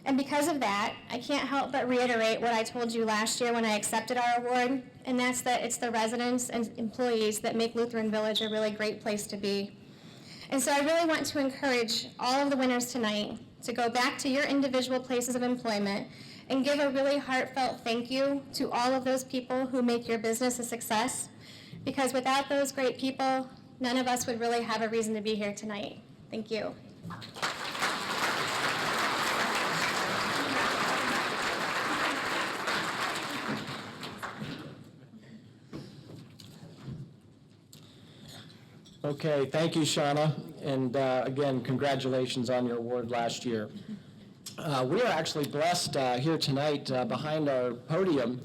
Speaker 6: And because of that, I can't help but reiterate what I told you last year when I accepted our award, and that's that it's the residents and employees that make Lutheran Village a really great place to be. And so I really want to encourage all of the winners tonight to go back to your individual places of employment and give a really heartfelt thank you to all of those people who make your business a success, because without those great people, none of us would really have a reason to be here tonight. Thank you.
Speaker 1: Okay, thank you, Shauna, and again, congratulations on your award last year. We are actually blessed here tonight behind our podium.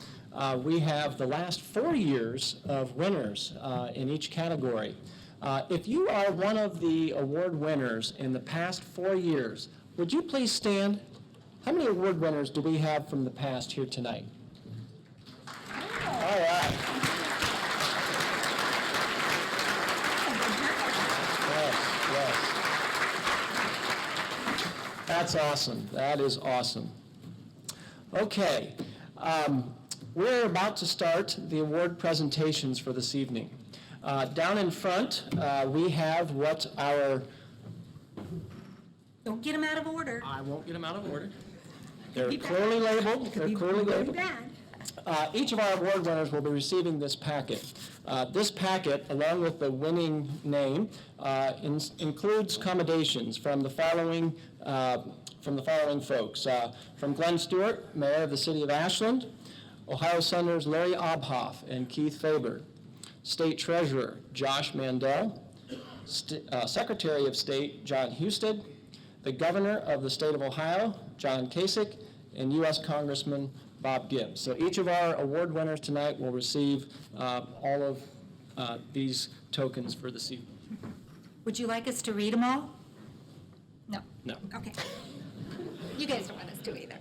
Speaker 1: We have the last 4 years of winners in each category. If you are one of the award winners in the past 4 years, would you please stand? How many award winners do we have from the past here tonight? All right. Yes. That's awesome. That is awesome. Okay. We're about to start the award presentations for this evening. Down in front, we have what our...
Speaker 5: Don't get them out of order.
Speaker 1: I won't get them out of order. They're
Speaker 5: be bad.
Speaker 1: clearly labeled. They're clearly
Speaker 5: Really
Speaker 1: labeled.
Speaker 5: bad.
Speaker 1: Each of our award winners will be receiving this packet. This packet, along with the winning name, includes commendations from the following folks. From Glenn Stewart, Mayor of the City of Ashland, Ohio Senators Larry Obhoff and Keith Faber, State Treasurer Josh Mandel, Secretary of State John Husted, the Governor of the State of Ohio, John Kasich, and U.S. Congressman Bob Gibbs. So each of our award winners tonight will receive all of these tokens for this evening.
Speaker 5: Would you like us to read them all? No.
Speaker 1: No.
Speaker 5: Okay. You guys don't want us to either.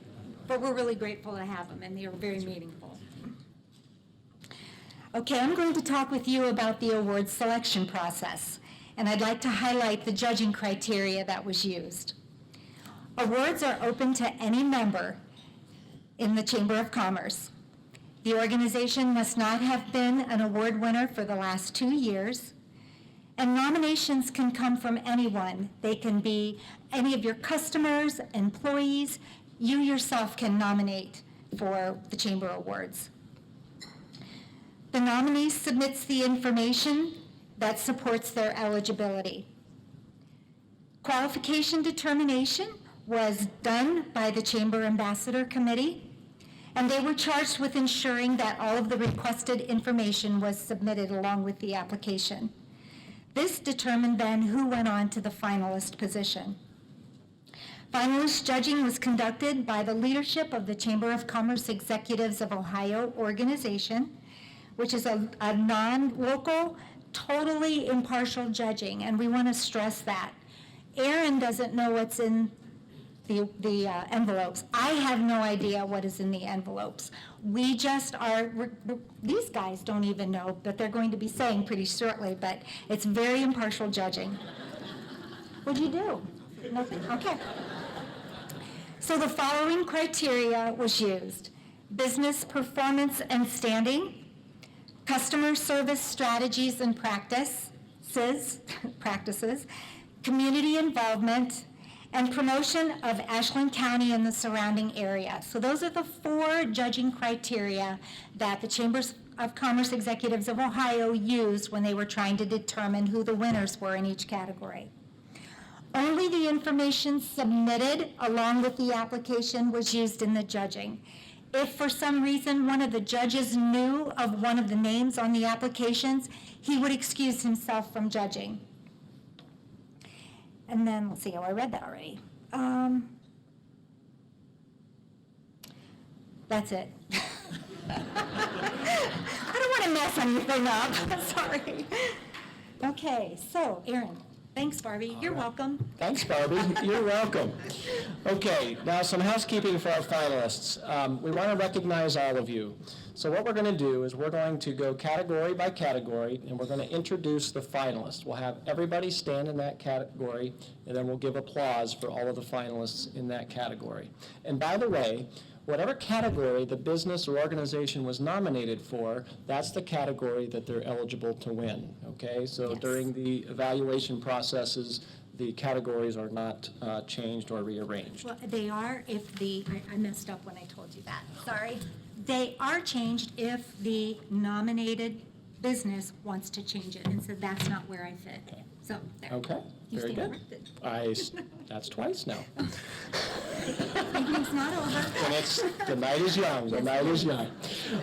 Speaker 5: But we're really grateful to have them, and they are very meaningful. Okay, I'm going to talk with you about the award selection process, and I'd like to highlight the judging criteria that was used. Awards are open to any member in the Chamber of Commerce. The organization must not have been an award winner for the last 2 years, and nominations can come from anyone. They can be any of your customers, employees. You yourself can nominate for the Chamber Awards. The nominee submits the information that supports their eligibility. Qualification determination was done by the Chamber Ambassador Committee, and they were charged with ensuring that all of the requested information was submitted along with the application. This determined then who went on to the finalist position. Finalist judging was conducted by the leadership of the Chamber of Commerce Executives of Ohio organization, which is a non-local, totally impartial judging, and we want to stress that. Aaron doesn't know what's in the envelopes. I have no idea what is in the envelopes. We just are, these guys don't even know, but they're going to be saying pretty shortly, but it's very impartial judging. What'd you do? Nothing, okay. So the following criteria was used: business performance and standing, customer service strategies and practice, practices, community involvement, and promotion of Ashland County and the surrounding area. So those are the 4 judging criteria that the Chambers of Commerce Executives of Ohio used when they were trying to determine who the winners were in each category. Only the information submitted along with the application was used in the judging. If for some reason one of the judges knew of one of the names on the applications, he would excuse himself from judging. And then, let's see, I read that already. That's it. I don't want to mess anything up, sorry. Okay, so, Aaron, thanks, Barbie, you're welcome.
Speaker 1: Thanks, Barbie. You're welcome. Okay, now some housekeeping for our finalists. We want to recognize all of you. So what we're going to do is we're going to go category by category, and we're going to introduce the finalists. We'll have everybody stand in that category, and then we'll give applause for all of the finalists in that category. And by the way, whatever category the business or organization was nominated for, that's the category that they're eligible to win, okay? So
Speaker 5: Yes.
Speaker 1: during the evaluation processes, the categories are not changed or rearranged.
Speaker 5: Well, they are if I messed up when I told you that, sorry. They are changed if the nominated business wants to change it and said that's not where I fit.
Speaker 1: Okay.
Speaker 5: So, there.
Speaker 1: Okay,
Speaker 5: You
Speaker 1: very
Speaker 5: stand
Speaker 1: good.
Speaker 5: corrected.
Speaker 1: That's twice now.
Speaker 5: Evening's not over.
Speaker 1: And the night is young, the night is young.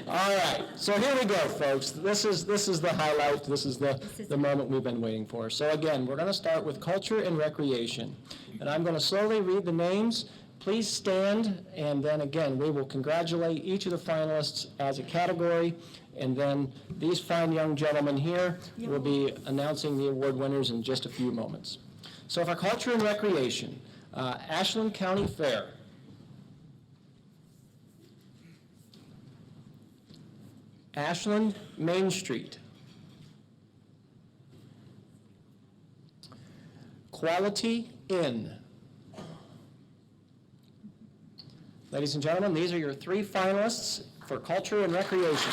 Speaker 1: All right, so here we go, folks. This is the highlight, this is the moment we've been waiting for. So again, we're gonna start with culture and recreation. And I'm gonna slowly read the names. Please stand, and then again, we will congratulate each of the finalists as a category, and then these fine young gentlemen here will be announcing the award winners in just a few moments. So for culture and recreation, Ashland County Fair. Ashland Main Street. Quality Inn. Ladies and gentlemen, these are your 3 finalists for culture and recreation.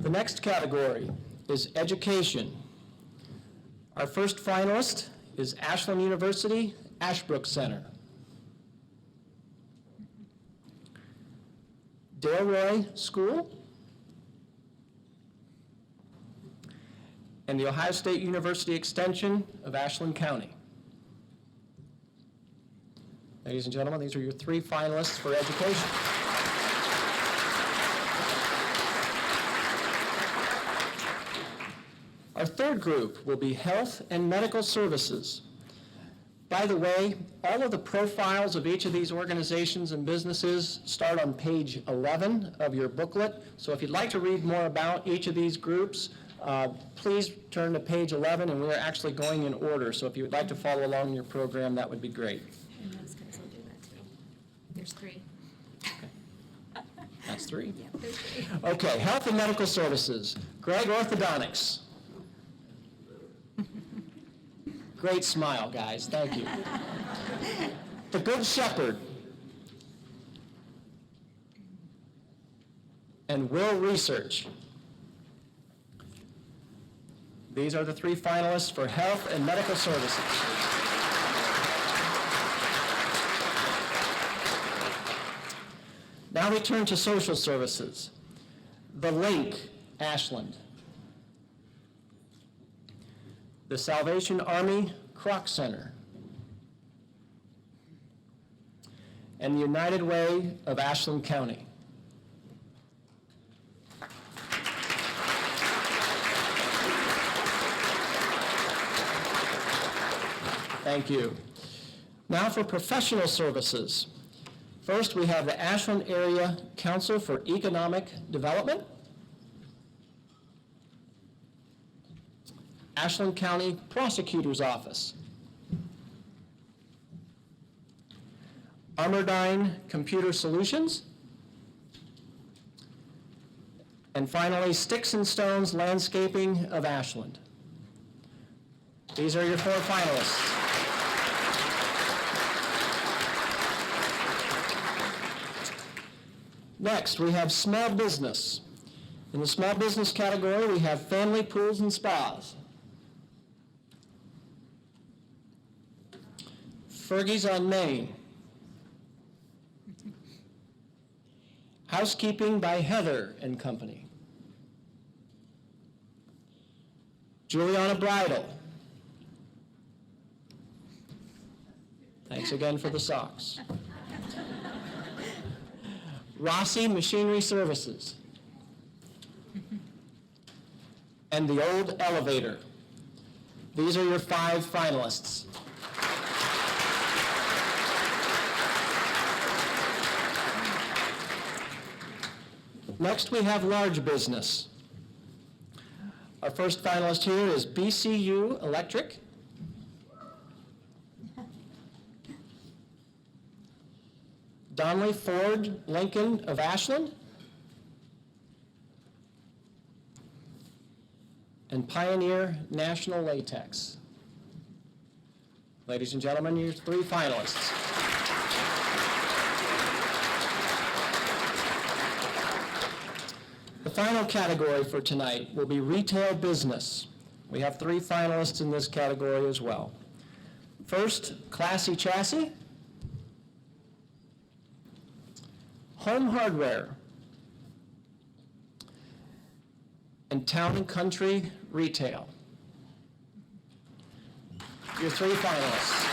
Speaker 1: The next category is education. Our first finalist is Ashland University Ashbrook Center. Delroy School and the Ohio State University Extension of Ashland County. Ladies and gentlemen, these are your 3 finalists for education. Our third group will be health and medical services. By the way, all of the profiles of each of these organizations and businesses start on page 11 of your booklet. So if you'd like to read more about each of these groups, please turn to page 11, and we're actually going in order. So if you would like to follow along in your program, that would be great.
Speaker 5: And those guys will do that too. There's 3.
Speaker 1: That's 3.
Speaker 5: Yeah, there's 3.
Speaker 1: Okay, health and medical services. Greg Orthodontics. Great smile, guys. Thank you. The Good Shepherd. And Will Research. These are the 3 finalists for health and medical services. Now we turn to social services. The Link, Ashland. The Salvation Army Kroc Center. And the United Way of Ashland County. Thank you. Now for professional services. First, we have the Ashland Area Council for Economic Development, Ashland County Prosecutor's Office, Armordine Computer Solutions, and finally, Sticks and Stones Landscaping of Ashland. These are your 4 finalists. Next, we have small business. In the small business category, we have family pools and spas. Fergie's on Main. Housekeeping by Heather and Company. Juliana Bridal. Thanks again for the socks. Rossi Machinery Services. And the Old Elevator. These are your 5 finalists. Next, we have large business. Our first finalist here is BCU Electric. Donley Ford Lincoln of Ashland. And Pioneer National Latex. Ladies and gentlemen, your 3 finalists. The final category for tonight will be retail business. We have 3 finalists in this category as well. First, Classy Chassis. Home Hardware. And Town and Country Retail. Your 3 finalists.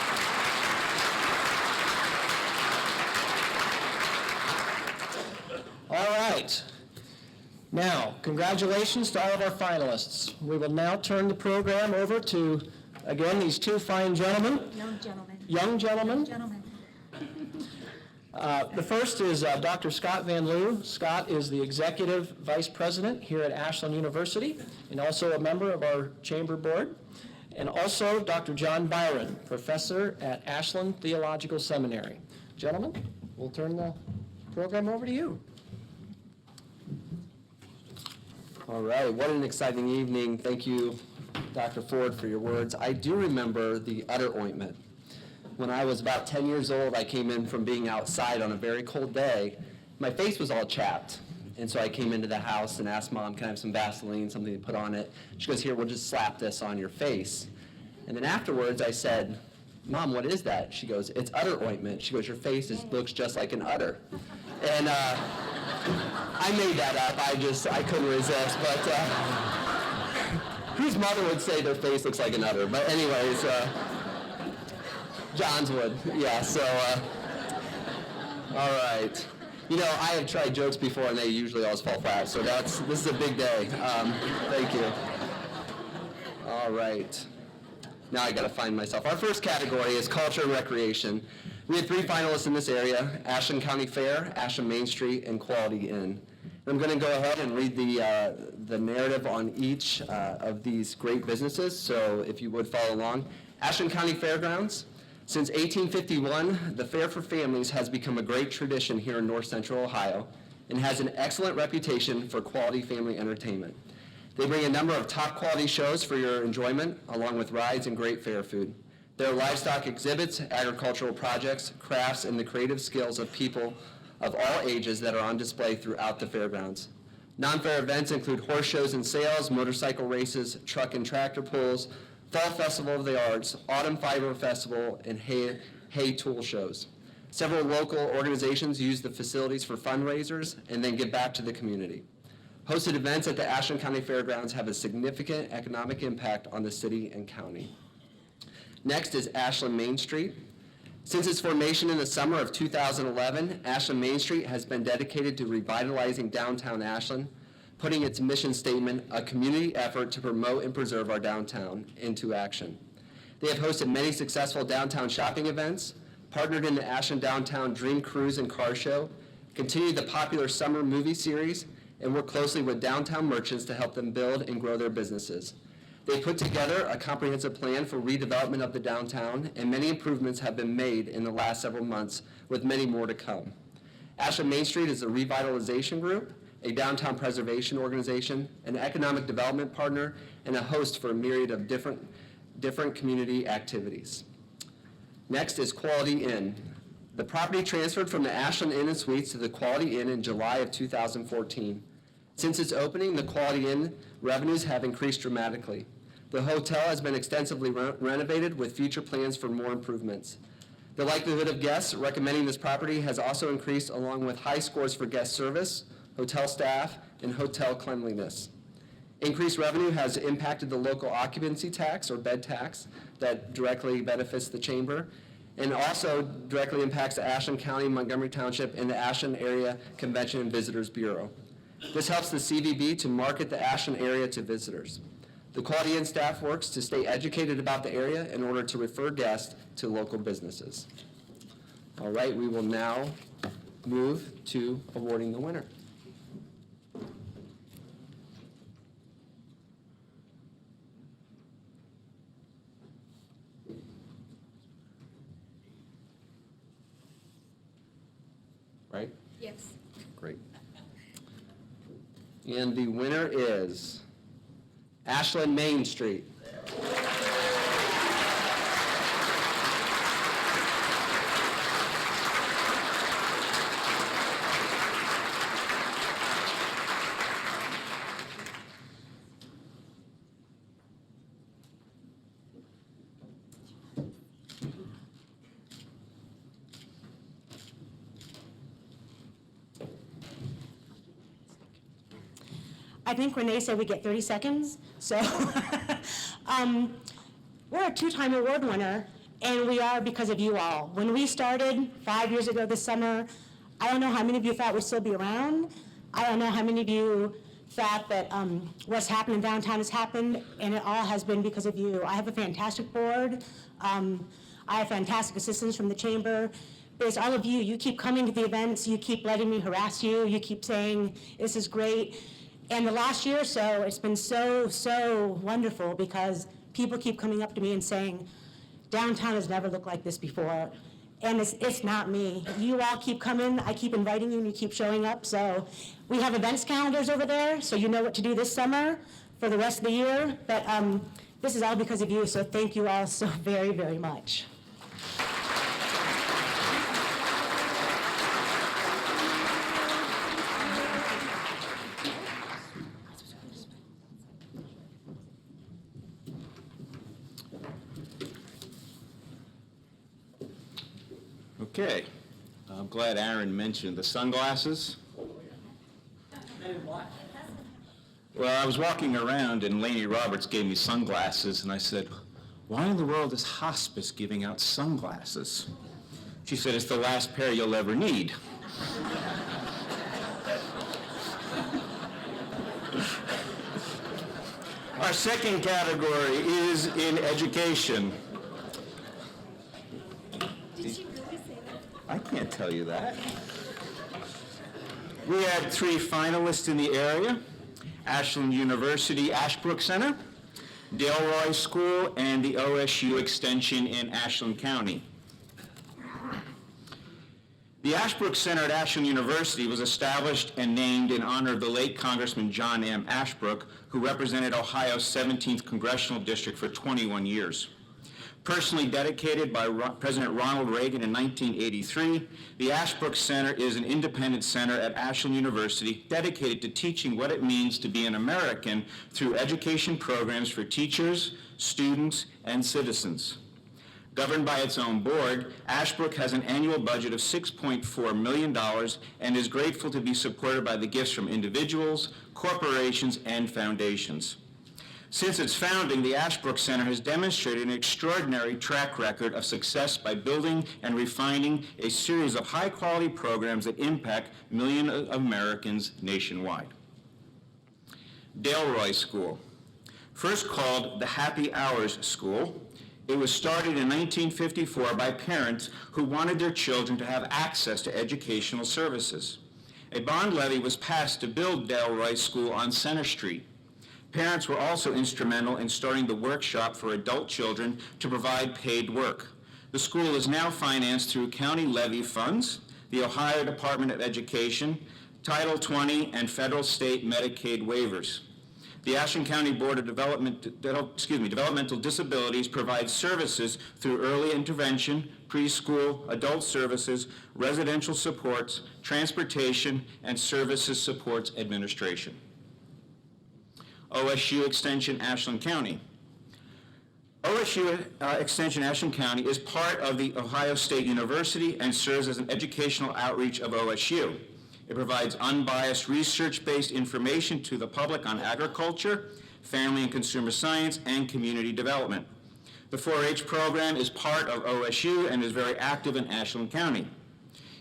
Speaker 1: All right. Now, congratulations to all of our finalists. We will now turn the program over to, again, these 2 fine gentlemen. Young gentlemen. The first is Dr. Scott Van Loo. Scott is the Executive Vice President here at Ashland University and also a member of our Chamber Board. And also Dr. John Byron, Professor at Ashland Theological Seminary. Gentlemen, we'll turn the program over to you.
Speaker 7: All right, what an exciting evening. Thank you, Dr. Ford, for your words. I do remember the udder ointment. When I was about 10 years old, I came in from being outside on a very cold day. My face was all chapped. And so I came into the house and asked Mom, can I have some Vaseline, something to put on it? She goes, here, we'll just slap this on your face. And then afterwards I said, Mom, what is that? She goes, it's udder ointment. She goes, your face looks just like an udder. And I made that up. I couldn't resist. But whose mother would say their face looks like an udder? But anyways, John's would. Yeah, so, all right. You know, I have tried jokes before, and they usually always fall flat. So this is a big day. Thank you. All right. Now I got to find myself. Our first category is culture and recreation. We had 3 finalists in this area: Ashland County Fair, Ashland Main Street, and Quality Inn. And I'm going to go ahead and read the narrative on each of these great businesses. So if you would follow along. Ashland County Fairgrounds. Since 1851, the Fair for Families has become a great tradition here in North Central Ohio and has an excellent reputation for quality family entertainment. They bring a number of top quality shows for your enjoyment, along with rides and great fair food. There are livestock exhibits, agricultural projects, crafts, and the creative skills of people of all ages that are on display throughout the fairgrounds. Non-fair events include horse shows and sales, motorcycle races, truck and tractor pulls, Fall Festival of the Arts, Autumn Fiber Festival, and hay tool shows. Several local organizations use the facilities for fundraisers and then give back to the community. Hosted events at the Ashland County Fairgrounds have a significant economic impact on the city and county. Next is Ashland Main Street. Since its formation in the summer of 2011, Ashland Main Street has been dedicated to revitalizing downtown Ashland, putting its mission statement, a community effort to promote and preserve our downtown, into action. They have hosted many successful downtown shopping events, partnered in the Ashland Downtown Dream Cruise and Car Show, continued the popular summer movie series, and work closely with downtown merchants to help them build and grow their businesses. They put together a comprehensive plan for redevelopment of the downtown, and many improvements have been made in the last several months, with many more to come. Ashland Main Street is a revitalization group, a downtown preservation organization, an economic development partner, and a host for a myriad of different community activities. Next is Quality Inn. The property transferred from the Ashland Inn and Suites to the Quality Inn in July of 2014. Since its opening, the Quality Inn revenues have increased dramatically. The hotel has been extensively renovated with future plans for more improvements. The likelihood of guests recommending this property has also increased, along with high scores for guest service, hotel staff, and hotel cleanliness. Increased revenue has impacted the local occupancy tax or bed tax that directly benefits the chamber, and also directly impacts the Ashland County, Montgomery Township, and the Ashland Area Convention and Visitors Bureau. This helps the CVB to market the Ashland area to visitors. The Quality Inn staff works to stay educated about the area in order to refer guests to local businesses. All right, we will now move to awarding the winner. Right?
Speaker 6: Yes.
Speaker 7: Great. And the winner is Ashland Main Street.
Speaker 8: I think Renee said we get 30 seconds, so we're a two-time award winner, and we are because of you all. When we started 5 years ago this summer, I don't know how many of you thought we'd still be around. I don't know how many of you thought that what's happened in downtown has happened, and it all has been because of you. I have a fantastic board. I have fantastic assistants from the chamber. But it's all of you. You keep coming to the events. You keep letting me harass you. You keep saying, this is great. And the last year or so, it's been so wonderful because people keep coming up to me and saying, downtown has never looked like this before. And it's not me. You all keep coming, I keep inviting you, and you keep showing up. So we have events calendars over there, so you know what to do this summer for the rest of the year. But this is all because of you, so thank you all so very, very much.
Speaker 9: Okay, I'm glad Aaron mentioned the sunglasses. Well, I was walking around and Lainey Roberts gave me sunglasses and I said, why in the world is hospice giving out sunglasses? She said, it's the last pair you'll ever need. Our second category is in education. I can't tell you that. We had 3 finalists in the area: Ashland University Ashbrook Center, Delroy School, and the OSU Extension in Ashland County. The Ashbrook Center at Ashland University was established and named in honor of the late Congressman John M. Ashbrook, who represented Ohio's 17th Congressional District for 21 years. Personally dedicated by President Ronald Reagan in 1983, the Ashbrook Center is an independent center at Ashland University dedicated to teaching what it means to be an American through education programs for teachers, students, and citizens. Governed by its own board, Ashbrook has an annual budget of $6.4 million and is grateful to be supported by the gifts from individuals, corporations, and foundations. Since its founding, the Ashbrook Center has demonstrated an extraordinary track record of success by building and refining a series of high-quality programs that impact millions of Americans nationwide. Delroy School. First called the Happy Hours School, it was started in 1954 by parents who wanted their children to have access to educational services. A bond levy was passed to build Delroy School on Center Street. Parents were also instrumental in starting the workshop for adult children to provide paid work. The school is now financed through county levy funds, the Ohio Department of Education, Title 20, and federal state Medicaid waivers. The Ashland County Board of Developmental Disabilities provides services through early intervention, preschool, adult services, residential supports, transportation, and services supports administration. OSU Extension Ashland County. OSU Extension Ashland County is part of the Ohio State University and serves as an educational outreach of OSU. It provides unbiased research-based information to the public on agriculture, family and consumer science, and community development. The 4-H program is part of OSU and is very active in Ashland County.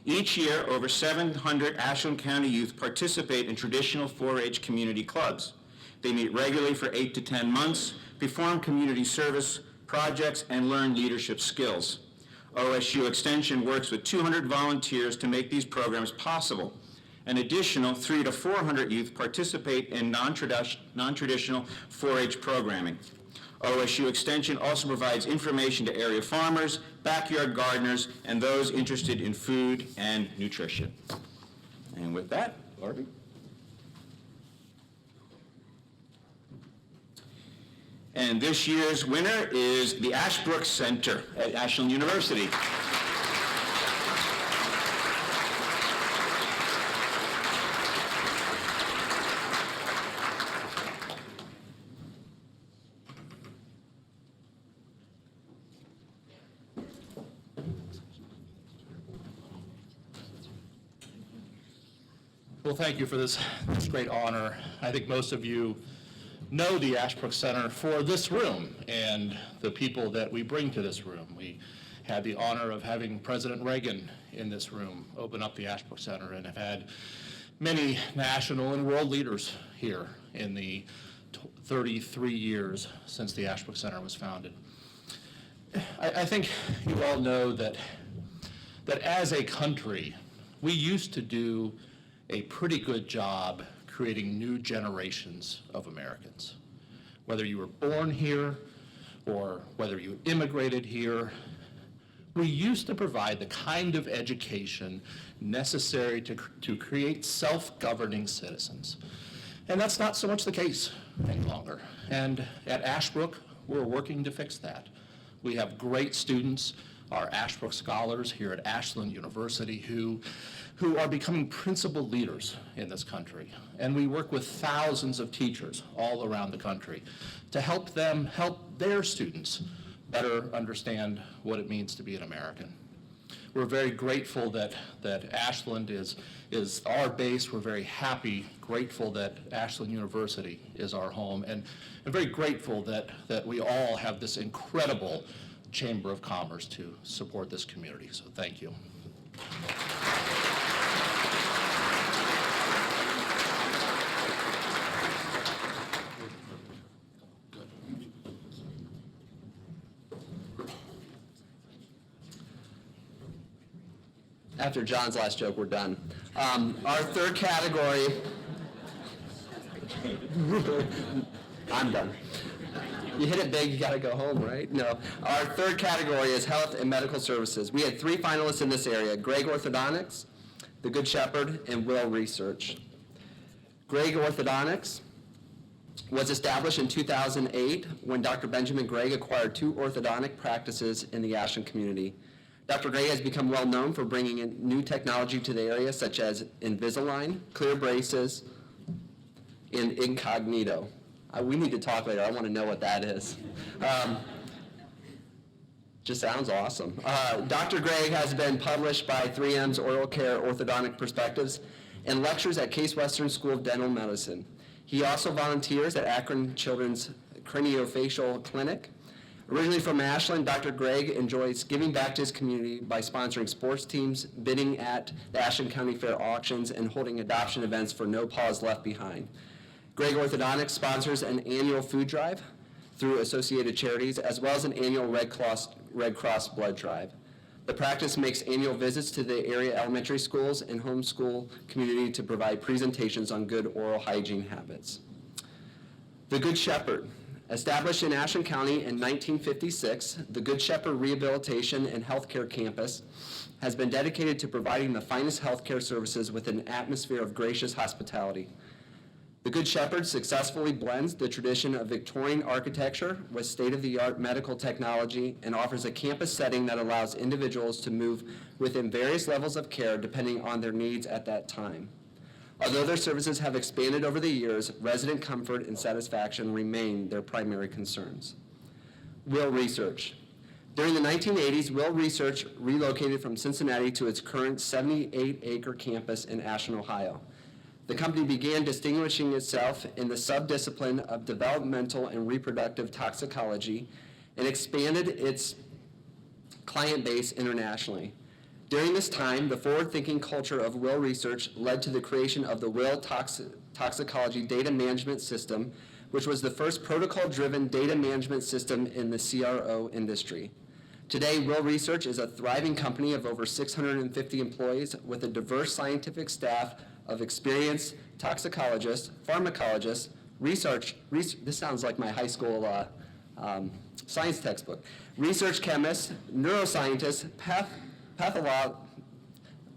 Speaker 9: Each year, over 700 Ashland County youth participate in traditional 4-H community clubs. They meet regularly for 8 to 10 months, perform community service projects, and learn leadership skills. OSU Extension works with 200 volunteers to make these programs possible. An additional 300 to 400 youth participate in non-traditional 4-H programming. OSU Extension also provides information to area farmers, backyard gardeners, and those interested in food and nutrition. And with that, Barbie. And this year's winner is the Ashbrook Center at Ashland University.
Speaker 10: Well, thank you for this great honor. I think most of you know the Ashbrook Center for this room and the people that we bring to this room. We had the honor of having President Reagan in this room open up the Ashbrook Center and have had many national and world leaders here in the 33 years since the Ashbrook Center was founded. I think you all know that as a country, we used to do a pretty good job creating new generations of Americans. Whether you were born here or whether you immigrated here, we used to provide the kind of education necessary to create self-governing citizens. And that's not so much the case any longer. And at Ashbrook, we're working to fix that. We have great students, our Ashbrook scholars here at Ashland University who are becoming principal leaders in this country. And we work with thousands of teachers all around the country to help them help their students better understand what it means to be an American. We're very grateful that Ashland is our base. We're very happy, grateful that Ashland University is our home, and very grateful that we all have this incredible Chamber of Commerce to support this community. So thank you.
Speaker 7: After John's last joke, we're done. Our third category, I'm done. You hit it big, you gotta go home, right? No. Our third category is health and medical services. We had 3 finalists in this area: Greg Orthodontics, The Good Shepherd, and Will Research. Greg Orthodontics was established in 2008 when Dr. Benjamin Gregg acquired 2 orthodontic practices in the Ashland community. Dr. Gray has become well known for bringing in new technology to the area, such as Invisalign, clear braces, and Incognito. We need to talk later. I want to know what that is. Just sounds awesome. Dr. Gray has been published by 3M's Oral Care Orthodontic Perspectives and lectures at Case Western School of Dental Medicine. He also volunteers at Akron Children's Craniofacial Clinic. Originally from Ashland, Dr. Gregg enjoys giving back to his community by sponsoring sports teams, bidding at the Ashland County Fair auctions, and holding adoption events for No Paws Left Behind. Gregg Orthodontics sponsors an annual food drive through associated charities, as well as an annual Red Cross blood drive. The practice makes annual visits to the area elementary schools and homeschool community to provide presentations on good oral hygiene habits. The Good Shepherd. Established in Ashland County in 1956, the Good Shepherd Rehabilitation and Healthcare Campus has been dedicated to providing the finest healthcare services with an atmosphere of gracious hospitality. The Good Shepherd successfully blends the tradition of Victorian architecture with state-of-the-art medical technology and offers a campus setting that allows individuals to move within various levels of care depending on their needs at that time. Although their services have expanded over the years, resident comfort and satisfaction remain their primary concerns. Will Research. During the 1980s, Will Research relocated from Cincinnati to its current 78-acre campus in Ashland, Ohio. The company began distinguishing itself in the subdiscipline of developmental and reproductive toxicology and expanded its client base internationally. During this time, the forward-thinking culture of Will Research led to the creation of the Will Toxicology Data Management System, which was the first protocol-driven data management system in the CRO industry. Today, Will Research is a thriving company of over 650 employees with a diverse scientific staff of experienced toxicologists, pharmacologists, this sounds like my high school science textbook, research chemists, neuroscientists,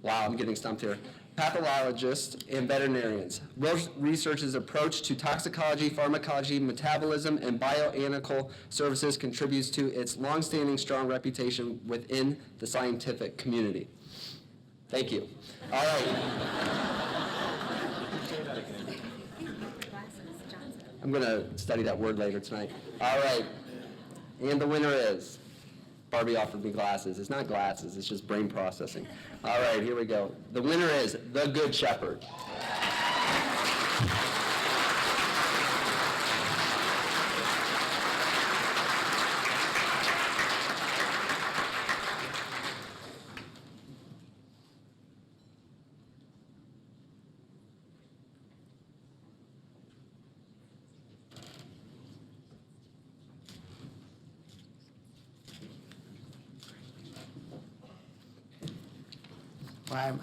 Speaker 7: I'm getting stumped here, pathologists, and veterinarians. Will Research's approach to toxicology, pharmacology, metabolism, and bioanalytical services contributes to its longstanding strong reputation within the scientific community. Thank you. All right. I'm going to study that word later tonight. All right. And the winner is, Barbie offered me glasses. It's not glasses, it's just brain processing. All right, here we go. The winner is The Good Shepherd.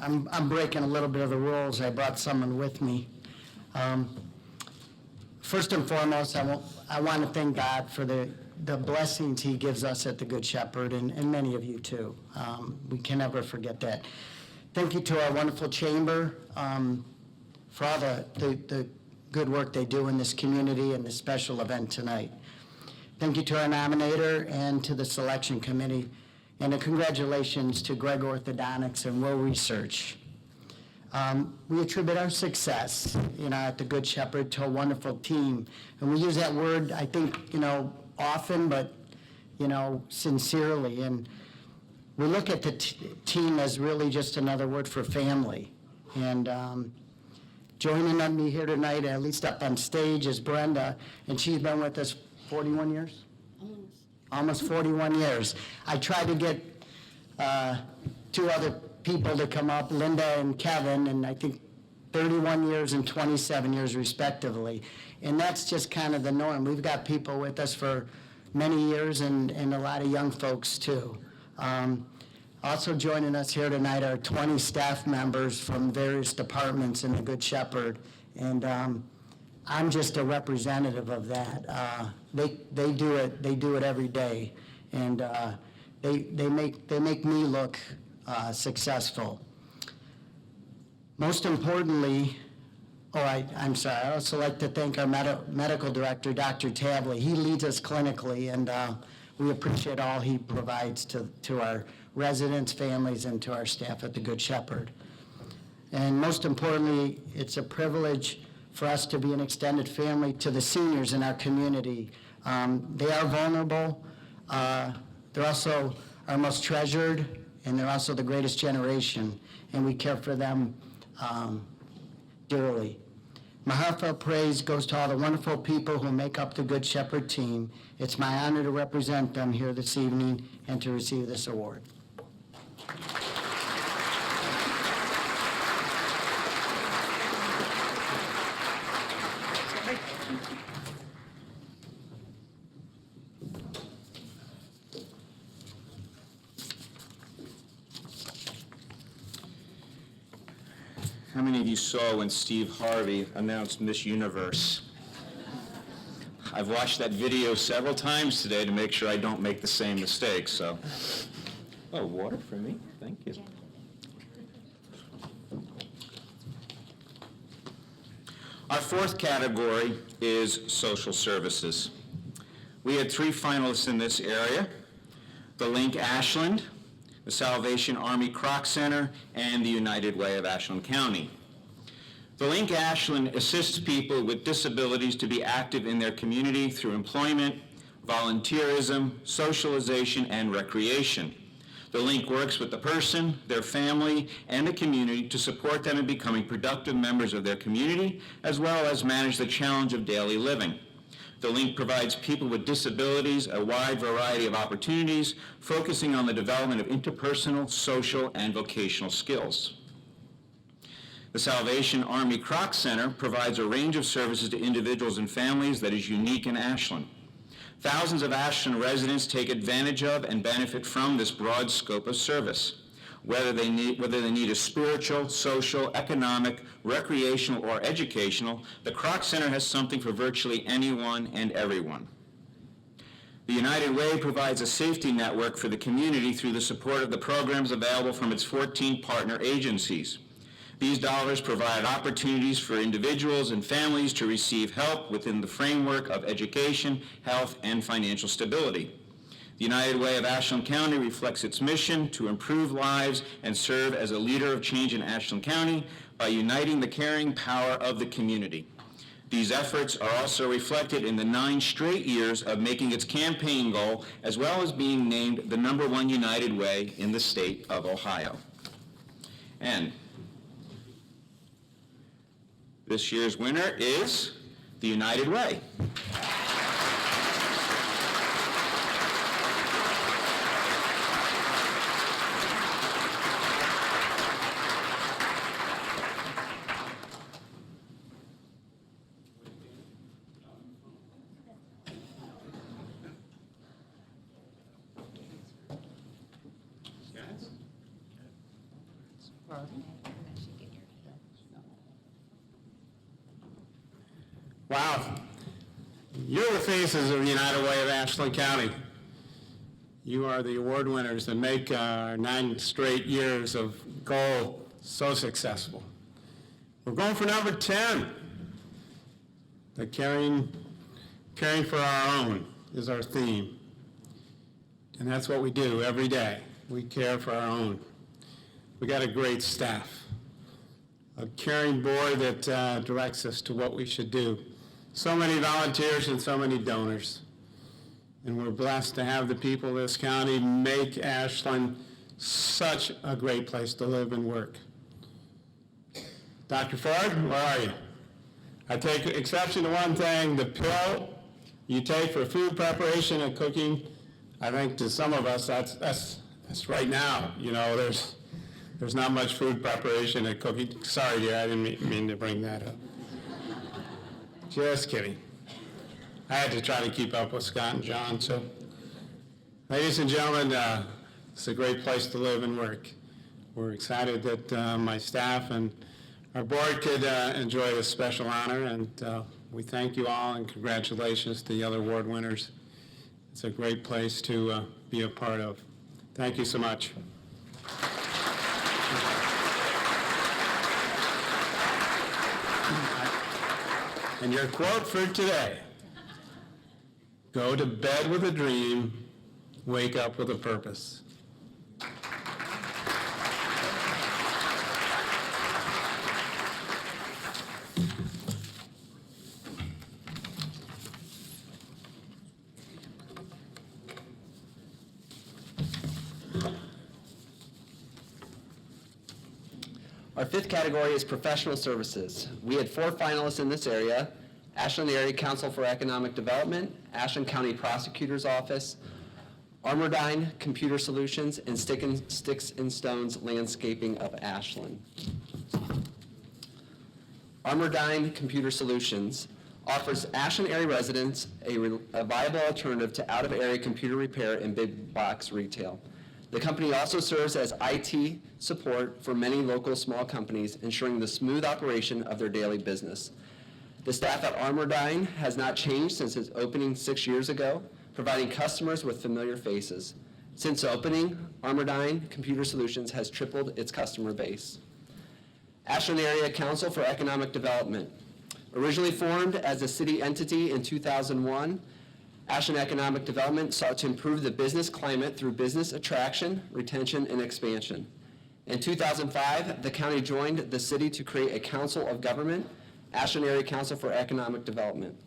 Speaker 3: I'm breaking a little bit of the rules. I brought someone with me. First and foremost, I want to thank God for the blessings he gives us at the Good Shepherd, and many of you too. We can never forget that. Thank you to our wonderful chamber for all the good work they do in this community and this special event tonight. Thank you to our nominator and to the selection committee. And congratulations to Greg Orthodontics and Will Research. We attribute our success, at the Good Shepherd to a wonderful team. And we use that word, I think, often, but, sincerely. And we look at the team as really just another word for family. And joining me here tonight, at least up on stage, is Brenda, and she's been with us 41 years? Almost 41 years. I tried to get two other people to come up, Linda and Kevin, and I think 31 years and 27 years respectively. And that's just kind of the norm. We've got people with us for many years and a lot of young folks too. Also joining us here tonight are 20 staff members from various departments in the Good Shepherd. And I'm just a representative of that. They do it every day, and they make me look successful. Most importantly, I'm sorry. I also like to thank our medical director, Dr. Tabley. He leads us clinically, and we appreciate all he provides to our residents, families, and to our staff at the Good Shepherd. And most importantly, it's a privilege for us to be an extended family to the seniors in our community. They are vulnerable. They're also our most treasured, and they're also the greatest generation, and we care for them dearly. My heartfelt praise goes to all the wonderful people who make up the Good Shepherd team. It's my honor to represent them here this evening and to receive this award.
Speaker 9: How many of you saw when Steve Harvey announced Miss Universe? I've watched that video several times today to make sure I don't make the same mistake, so. Oh, water for me? Thank you. Our fourth category is social services. We had 3 finalists in this area: the Link Ashland, the Salvation Army Kroc Center, and the United Way of Ashland County. The Link Ashland assists people with disabilities to be active in their community through employment, volunteerism, socialization, and recreation. The Link works with the person, their family, and the community to support them in becoming productive members of their community, as well as manage the challenge of daily living. The Link provides people with disabilities a wide variety of opportunities, focusing on the development of interpersonal, social, and vocational skills. The Salvation Army Kroc Center provides a range of services to individuals and families that is unique in Ashland. Thousands of Ashland residents take advantage of and benefit from this broad scope of service. Whether they need a spiritual, social, economic, recreational, or educational, the Kroc Center has something for virtually anyone and everyone. The United Way provides a safety network for the community through the support of the programs available from its 14 partner agencies. These dollars provide opportunities for individuals and families to receive help within the framework of education, health, and financial stability. The United Way of Ashland County reflects its mission to improve lives and serve as a leader of change in Ashland County by uniting the caring power of the community. These efforts are also reflected in the 9 straight years of making its campaign goal, as well as being named the #1 United Way in the state of Ohio. And this year's winner is the United Way.
Speaker 11: Wow. You're the faces of the United Way of Ashland County. You are the award winners that make our 9 straight years of goal so successful. We're going for number 10. The caring for our own is our theme. And that's what we do every day. We care for our own. We got a great staff, a caring board that directs us to what we should do. So many volunteers and so many donors. And we're blessed to have the people of this county make Ashland such a great place to live and work. Dr. Ford, where are you? I take exception to one thing: the pill you take for food preparation and cooking. I think to some of us that's right now. You know, there's not much food preparation and cooking. Sorry, dear, I didn't mean to bring that up. Just kidding. I had to try to keep up with Scott and John. So, ladies and gentlemen, it's a great place to live and work. We're excited that my staff and our board could enjoy this special honor, and we thank you all, and congratulations to the other award winners. It's a great place to be a part of. Thank you so much. And your quote for today: go to bed with a dream, wake up with a purpose.
Speaker 7: Our 5th category is professional services. We had 4 finalists in this area: Ashland Area Council for Economic Development, Ashland County Prosecutor's Office, Armourdine Computer Solutions, and Sticks and Stones Landscaping of Ashland. Armourdine Computer Solutions offers Ashland area residents a viable alternative to out-of-area computer repair and big box retail. The company also serves as IT support for many local small companies, ensuring the smooth operation of their daily business. The staff at Armourdine has not changed since its opening 6 years ago, providing customers with familiar faces. Since opening, Armourdine Computer Solutions has tripled its customer base. Ashland Area Council for Economic Development. Originally formed as a city entity in 2001, Ashland Economic Development sought to improve the business climate through business attraction, retention, and expansion. In 2005, the county joined the city to create a council of government, Ashland Area Council for Economic Development.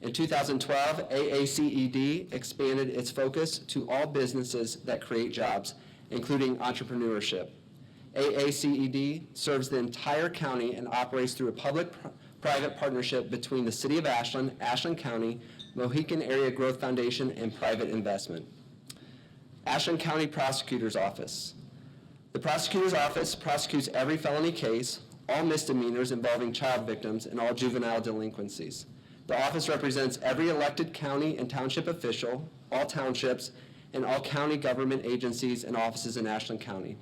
Speaker 7: In 2012, AACED expanded its focus to all businesses that create jobs, including entrepreneurship. AACED serves the entire county and operates through a public-private partnership between the City of Ashland, Ashland County, Mohican Area Growth Foundation, and private investment. Ashland County Prosecutor's Office. The Prosecutor's Office prosecutes every felony case, all misdemeanors involving child victims, and all juvenile delinquencies. The office represents every elected county and township official, all townships, and all county government agencies and offices in Ashland County.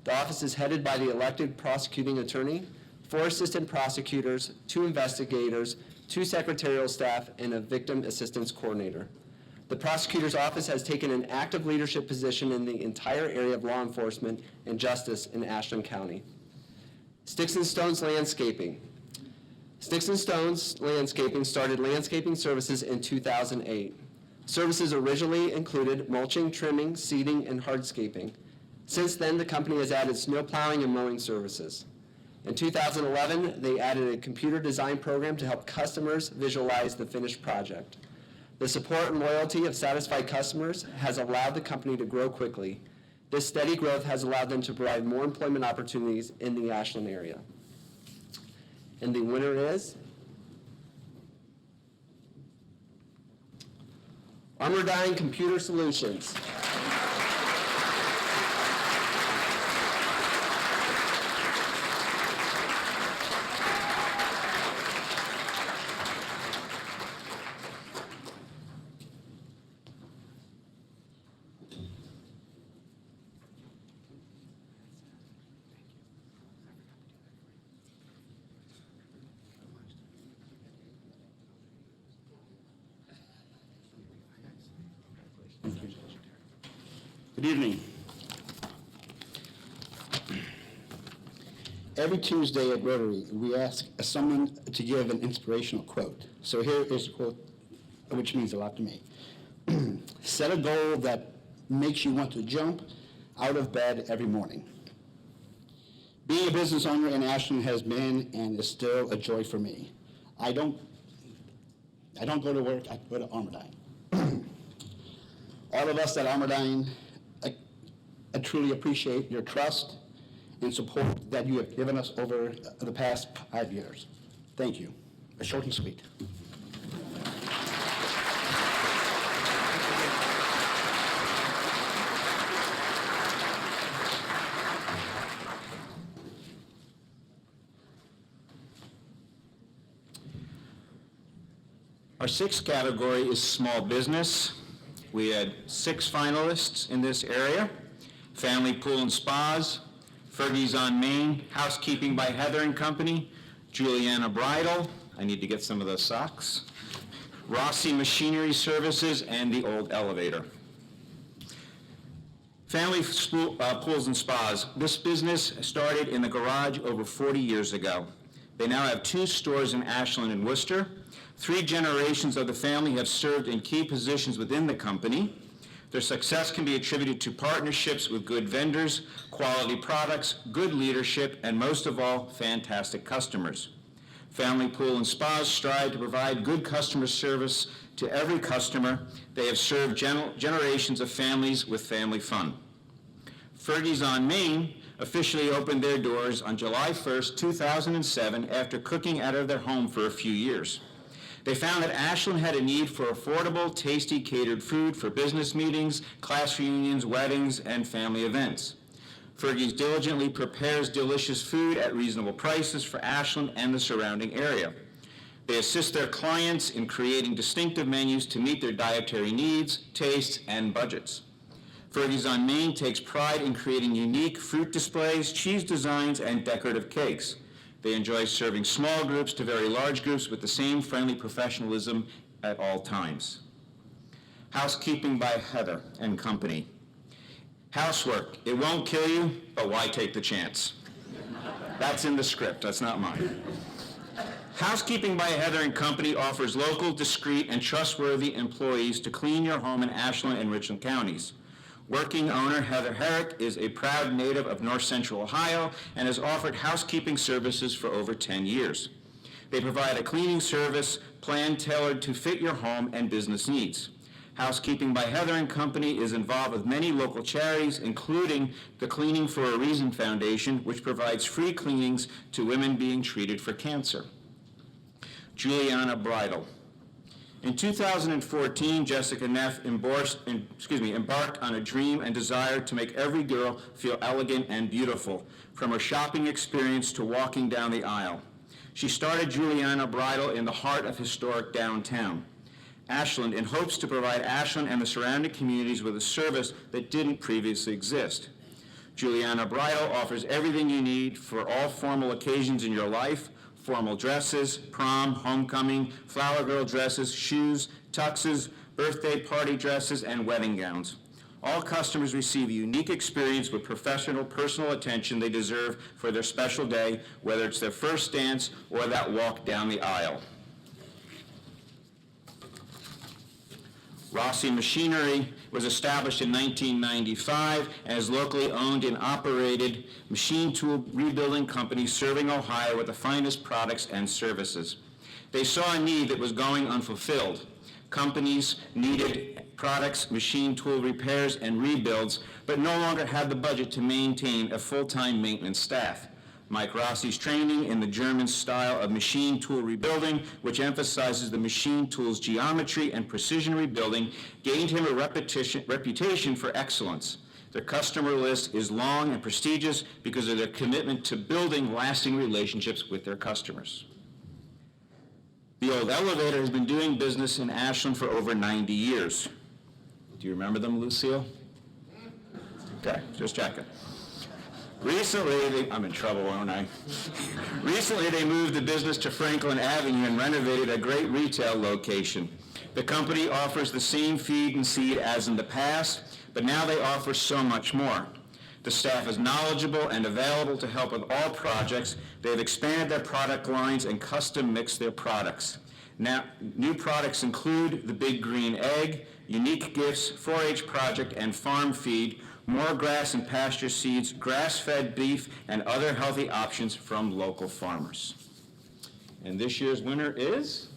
Speaker 7: The office is headed by the elected prosecuting attorney, 4 assistant prosecutors, 2 investigators, 2 secretarial staff, and a victim assistance coordinator. The prosecutor's office has taken an active leadership position in the entire area of law enforcement and justice in Ashland County. Sticks and Stones Landscaping. Sticks and Stones Landscaping started landscaping services in 2008. Services originally included mulching, trimming, seeding, and hardscaping. Since then, the company has added snow plowing and mowing services. In 2011, they added a computer design program to help customers visualize the finished project. The support and loyalty of satisfied customers has allowed the company to grow quickly. This steady growth has allowed them to provide more employment opportunities in the Ashland area. And the winner is Armordyne Computer Solutions.
Speaker 12: Good evening. Every Tuesday at Rotary, we ask someone to give an inspirational quote. So here is a quote which means a lot to me. Set a goal that makes you want to jump out of bed every morning. Being a business owner in Ashland has been and is still a joy for me. I don't go to work, I go to Armordyne. All of us at Armordyne, I truly appreciate your trust and support that you have given us over the past 5 years. Thank you. Short and sweet.
Speaker 9: Our 6th category is small business. We had 6 finalists in this area: Family Pool and Spas, Fergie's on Main, Housekeeping by Heather and Company, Juliana Bridal, I need to get some of those socks, Rossi Machinery Services, and the Old Elevator. Family Pools and Spas. This business started in the garage over 40 years ago. They now have 2 stores in Ashland and Worcester. 3 generations of the family have served in key positions within the company. Their success can be attributed to partnerships with good vendors, quality products, good leadership, and most of all, fantastic customers. Family Pool and Spas strive to provide good customer service to every customer. They have served generations of families with family fun. Fergie's on Main officially opened their doors on July 1st, 2007, after cooking out of their home for a few years. They found that Ashland had a need for affordable, tasty, catered food for business meetings, class reunions, weddings, and family events. Fergie's diligently prepares delicious food at reasonable prices for Ashland and the surrounding area. They assist their clients in creating distinctive menus to meet their dietary needs, tastes, and budgets. Fergie's on Main takes pride in creating unique fruit displays, cheese designs, and decorative cakes. They enjoy serving small groups to very large groups with the same friendly professionalism at all times. Housekeeping by Heather and Company. Housework, it won't kill you, but why take the chance? That's in the script, that's not mine. Housekeeping by Heather & Company offers local, discreet, and trustworthy employees to clean your home in Ashland and Richland counties. Working owner Heather Herrick is a proud native of North Central Ohio and has offered housekeeping services for over 10 years. They provide a cleaning service plan tailored to fit your home and business needs. Housekeeping by Heather & Company is involved with many local charities, including the Cleaning for a Reason Foundation, which provides free cleanings to women being treated for cancer. Juliana Bridal. In 2014, Jessica Neff embarked on a dream and desire to make every girl feel elegant and beautiful, from her shopping experience to walking down the aisle. She started Juliana Bridal in the heart of historic downtown Ashland in hopes to provide Ashland and the surrounding communities with a service that didn't previously exist. Juliana Bridal offers everything you need for all formal occasions in your life: formal dresses, prom, homecoming, flower girl dresses, shoes, tuxes, birthday party dresses, and wedding gowns. All customers receive a unique experience with professional, personal attention they deserve for their special day, whether it's their first dance or that walk down the aisle. Rossi Machinery was established in 1995 and is locally owned and operated machine tool rebuilding company serving Ohio with the finest products and services. They saw a need that was going unfulfilled. Companies needed products, machine tool repairs, and rebuilds, but no longer had the budget to maintain a full-time maintenance staff. Mike Rossi's training in the German style of machine tool rebuilding, which emphasizes the machine tool's geometry and precision rebuilding, gained him a reputation for excellence. Their customer list is long and prestigious because of their commitment to building lasting relationships with their customers. The Old Elevator has been doing business in Ashland for over 90 years. Do you remember them, Lucille? Okay, just checking. Recently, I'm in trouble, aren't I? Recently, they moved the business to Franklin Avenue and renovated a great retail location. The company offers the same feed and seed as in the past, but now they offer so much more. The staff is knowledgeable and available to help with all projects. They've expanded their product lines and custom mixed their products. Now, new products include the Big Green Egg, unique gifts, 4-H project, and farm feed, more grass and pasture seeds, grass-fed beef, and other healthy options from local farmers. And this year's winner is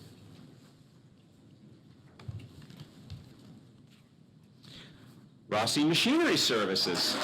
Speaker 9: Rossi Machinery Services.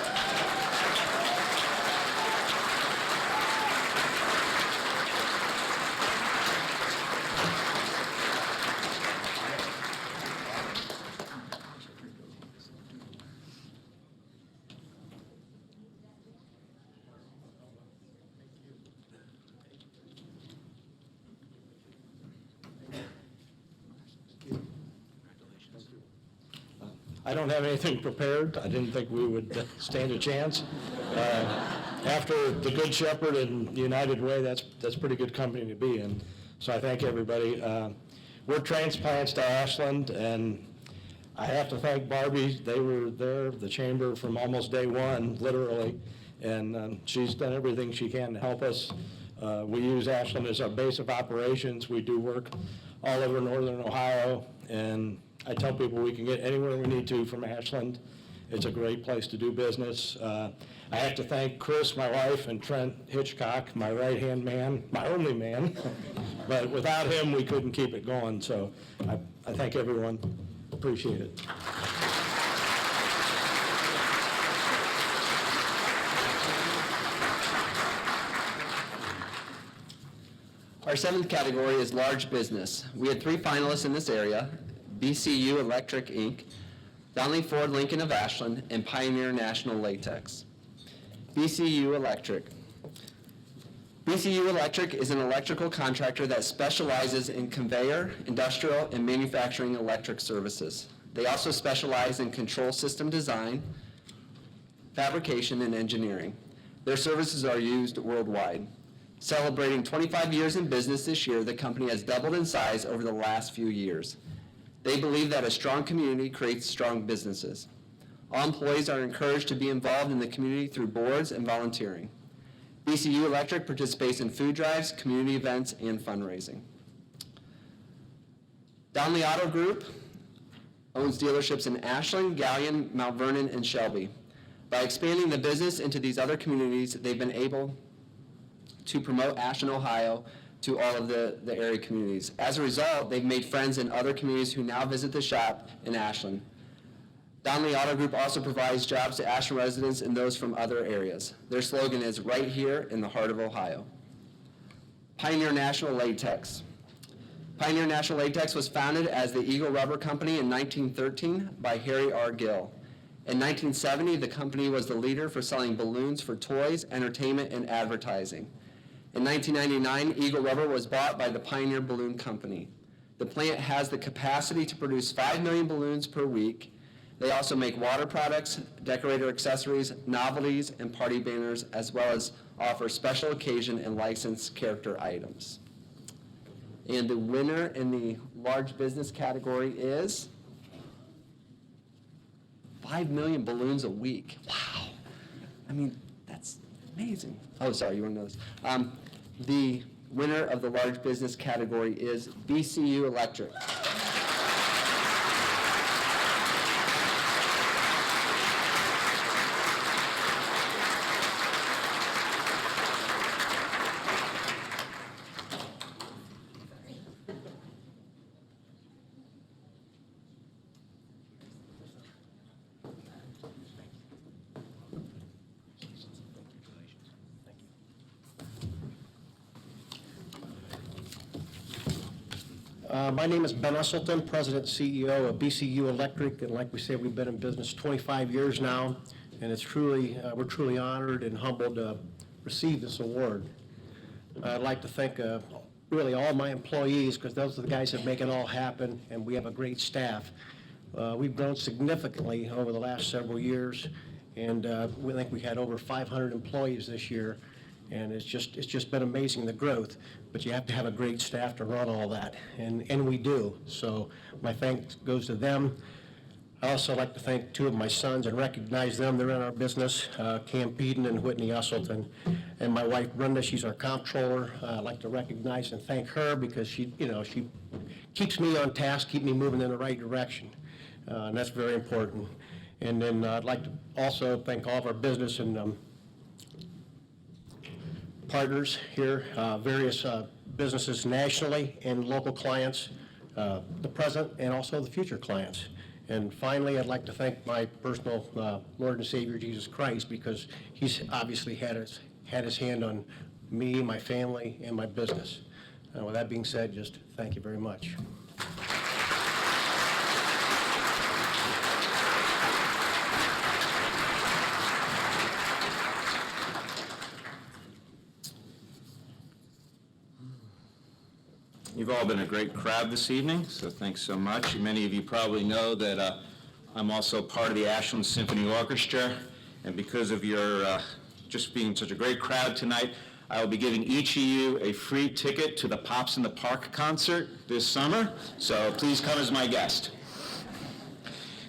Speaker 10: I don't have anything prepared. I didn't think we would stand a chance. After the Good Shepherd and United Way, that's pretty good company to be in. So I thank everybody. We're transplants to Ashland, and I have to thank Barbie. They were there, the chamber, from almost day one, literally, and she's done everything she can to help us. We use Ashland as our base of operations. We do work all over northern Ohio, and I tell people we can get anywhere we need to from Ashland. It's a great place to do business. I have to thank Chris, my wife, and Trent Hitchcock, my right-hand man, my only man. But without him, we couldn't keep it going. So I thank everyone. Appreciate it.
Speaker 7: Our seventh category is large business. We had 3 finalists in this area: BCU Electric, Inc., Donnelly Ford Lincoln of Ashland, and Pioneer National Latex. BCU Electric. BCU Electric is an electrical contractor that specializes in conveyor, industrial, and manufacturing electric services. They also specialize in control system design, fabrication, and engineering. Their services are used worldwide. Celebrating 25 years in business this year, the company has doubled in size over the last few years. They believe that a strong community creates strong businesses. All employees are encouraged to be involved in the community through boards and volunteering. BCU Electric participates in food drives, community events, and fundraising. Donnelly Auto Group owns dealerships in Ashland, Gallion, Mount Vernon, and Shelby. By expanding the business into these other communities, they've been able to promote Ashland, Ohio to all of the area communities. As a result, they've made friends in other communities who now visit the shop in Ashland. Donnelly Auto Group also provides jobs to Ashland residents and those from other areas. Their slogan is right here in the heart of Ohio. Pioneer National Latex. Pioneer National Latex was founded as the Eagle Rubber Company in 1913 by Harry R. Gill. In 1970, the company was the leader for selling balloons for toys, entertainment, and advertising. In 1999, Eagle Rubber was bought by the Pioneer Balloon Company. The plant has the capacity to produce 5 million balloons per week. They also make water products, decorator accessories, novelties, and party banners, as well as offer special occasion and licensed character items. And the winner in the large business category is 5 million balloons a week. Wow. I mean, that's amazing. Oh, sorry, you want to know this? The winner of the large business category is BCU Electric.
Speaker 13: My name is Ben Usselton, President and CEO of BCU Electric, and like we said, we've been in business 25 years now, and it's truly, we're truly honored and humbled to receive this award. I'd like to thank really all my employees, because those are the guys that make it all happen, and we have a great staff. We've grown significantly over the last several years, and we think we had over 500 employees this year, and it's just been amazing, the growth. But you have to have a great staff to run all that, and we do. So my thanks goes to them. I also like to thank two of my sons and recognize them. They're in our business, Cam Peden and Whitney Usselton. And my wife Brenda, she's our comptroller. I'd like to recognize and thank her because she keeps me on task, keep me moving in the right direction. And that's very important. And then I'd like to also thank all of our business and partners here, various businesses nationally and local clients, the present and also the future clients. And finally, I'd like to thank my personal Lord and Savior, Jesus Christ, because he's obviously had his hand on me, my family, and my business. With that being said, just thank you very much.
Speaker 9: You've all been a great crowd this evening, so thanks so much. Many of you probably know that I'm also part of the Ashland Symphony Orchestra, and because of your just being such a great crowd tonight, I will be giving each of you a free ticket to the Pops in the Park concert this summer, so please come as my guest.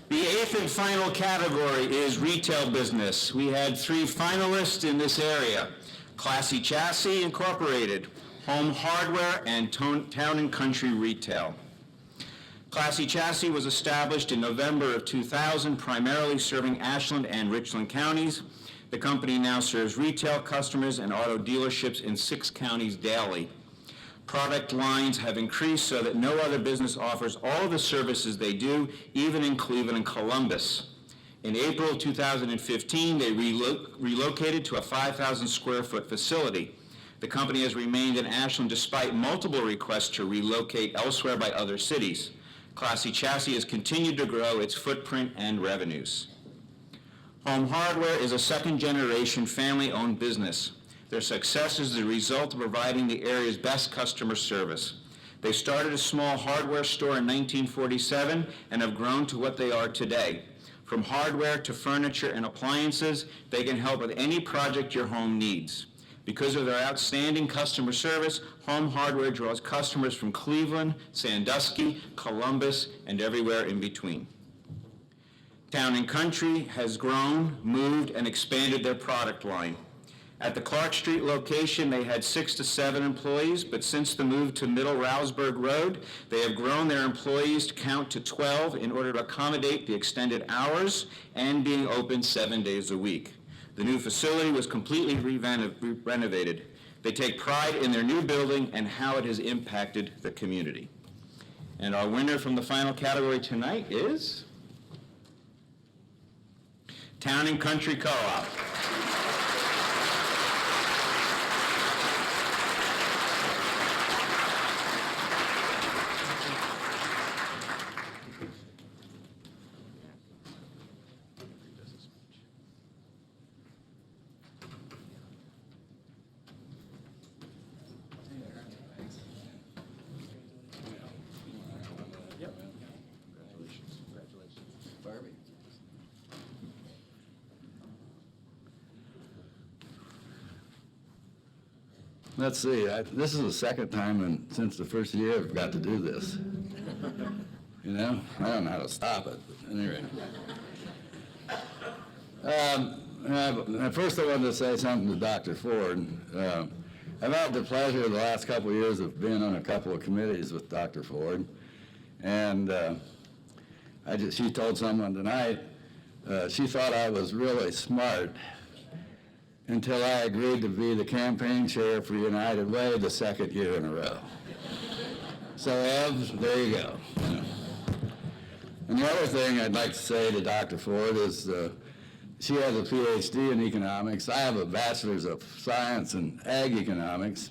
Speaker 9: The eighth and final category is retail business. We had 3 finalists in this area: Classy Chassis Incorporated, Home Hardware, and Town and Country Retail. Classy Chassis was established in November of 2000, primarily serving Ashland and Richland counties. The company now serves retail customers and auto dealerships in 6 counties daily. Product lines have increased so that no other business offers all of the services they do, even in Cleveland and Columbus. In April 2015, they relocated to a 5,000 square foot facility. The company has remained in Ashland despite multiple requests to relocate elsewhere by other cities. Classy Chassis has continued to grow its footprint and revenues. Home Hardware is a second-generation family-owned business. Their success is the result of providing the area's best customer service. They started a small hardware store in 1947 and have grown to what they are today. From hardware to furniture and appliances, they can help with any project your home needs. Because of their outstanding customer service, Home Hardware draws customers from Cleveland, Sandusky, Columbus, and everywhere in between. Town and Country has grown, moved, and expanded their product line. At the Clark Street location, they had 6 to 7 employees, but since the move to Middle Rouseburg Road, they have grown their employees to count to 12 in order to accommodate the extended hours and being open 7 days a week. The new facility was completely renovated. They take pride in their new building and how it has impacted the community. And our winner from the final category tonight is Town and Country Co-op.
Speaker 14: Let's see, this is the second time since the first year I've got to do this. You know, I don't know how to stop it, but anyway. First I wanted to say something to Dr. Ford. I've had the pleasure the last couple of years of being on a couple of committees with Dr. Ford, and she told someone tonight she thought I was really smart until I agreed to be the campaign chair for United Way the second year in a row. So, Ev, there you go. And the other thing I'd like to say to Dr. Ford is she has a PhD in economics. I have a bachelor's of science in ag economics.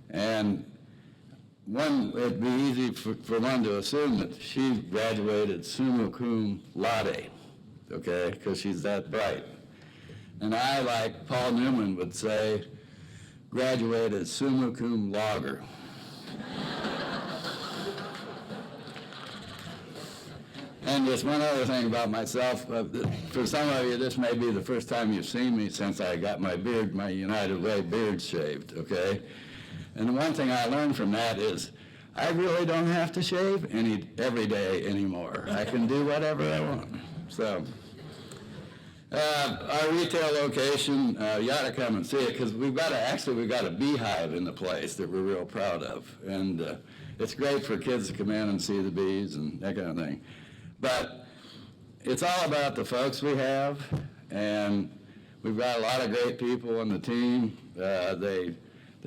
Speaker 14: And it'd be easy for one to assume that she graduated summa cum laude, okay, because she's that bright. And I, like Paul Newman would say, graduated summa cum laude. And just one other thing about myself. For some of you, this may be the first time you've seen me since I got my United Way beard shaved, okay? And the one thing I learned from that is I really don't have to shave every day anymore. I can do whatever I want. So. Our retail location, you ought to come and see it, because we've got a beehive in the place that we're real proud of. And it's great for kids to come in and see the bees and that kind of thing. But it's all about the folks we have, and we've got a lot of great people on the team. They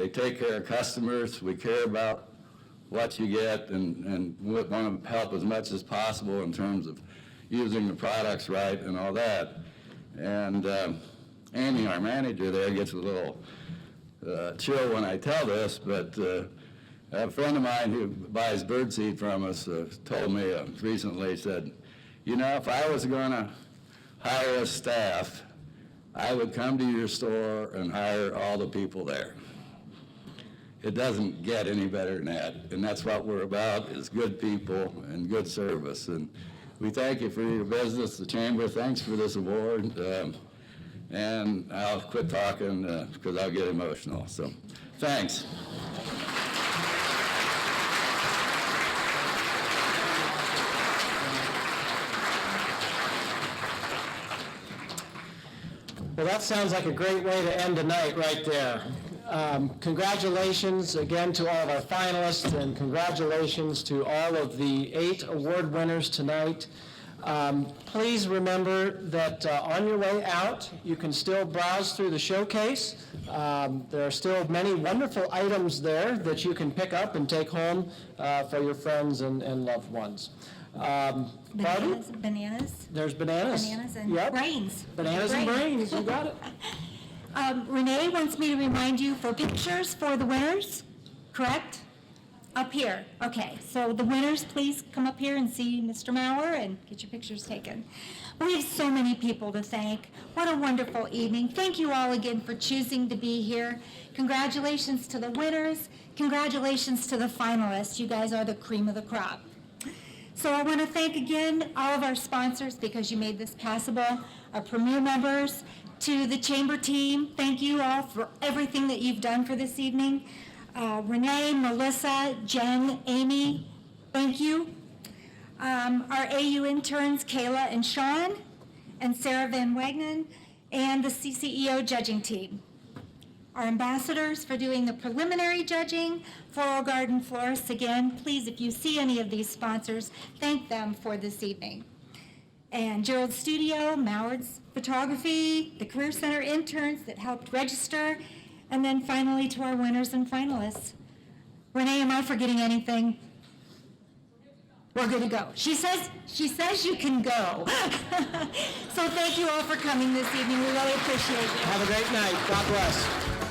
Speaker 14: take care of customers. We care about what you get and want to help as much as possible in terms of using the products right and all that. And Amy, our manager there, gets a little chill when I tell this, but a friend of mine who buys birdseed from us told me recently, said, you know, if I was going to hire a staff, I would come to your store and hire all the people there. It doesn't get any better than that, and that's what we're about, is good people and good service. And we thank you for your business. The Chamber, thanks for this award. And I'll quit talking because I'll get emotional. So, thanks.
Speaker 13: Well, that sounds like a great way to end the night right there. Congratulations again to all of our finalists, and congratulations to all of the 8 award winners tonight. Please remember that on your way out, you can still browse through the showcase. There are still many wonderful items there that you can pick up and take home for your friends and loved ones.
Speaker 5: Bananas.
Speaker 13: There's bananas.
Speaker 5: Bananas and brains.
Speaker 13: Bananas and brains, you got it.
Speaker 5: Renee wants me to remind you for pictures for the winners, correct? Up here. Okay, so the winners, please come up here and see Mr. Maurer and get your pictures taken. We have so many people to thank. What a wonderful evening. Thank you all again for choosing to be here. Congratulations to the winners. Congratulations to the finalists. You guys are the cream of the crop. So I want to thank again all of our sponsors, because you made this possible, our premier members, to the Chamber team. Thank you all for everything that you've done for this evening. Renee, Melissa, Jen, Amy, thank you. Our AU interns, Kayla and Sean, and Sarah Van Wagenen, and the CCEO judging team. our ambassadors for doing the preliminary judging, Floral Garden Florists. Again, please, if you see any of these sponsors, thank them for this evening. And Gerald Studio, Mauard's Photography, the Career Center interns that helped register, and then finally to our winners and finalists. Renee, am I forgetting anything? We're good to go. She says you can go. So thank you all for coming this evening. We really appreciate it.
Speaker 13: Have a great night. God bless.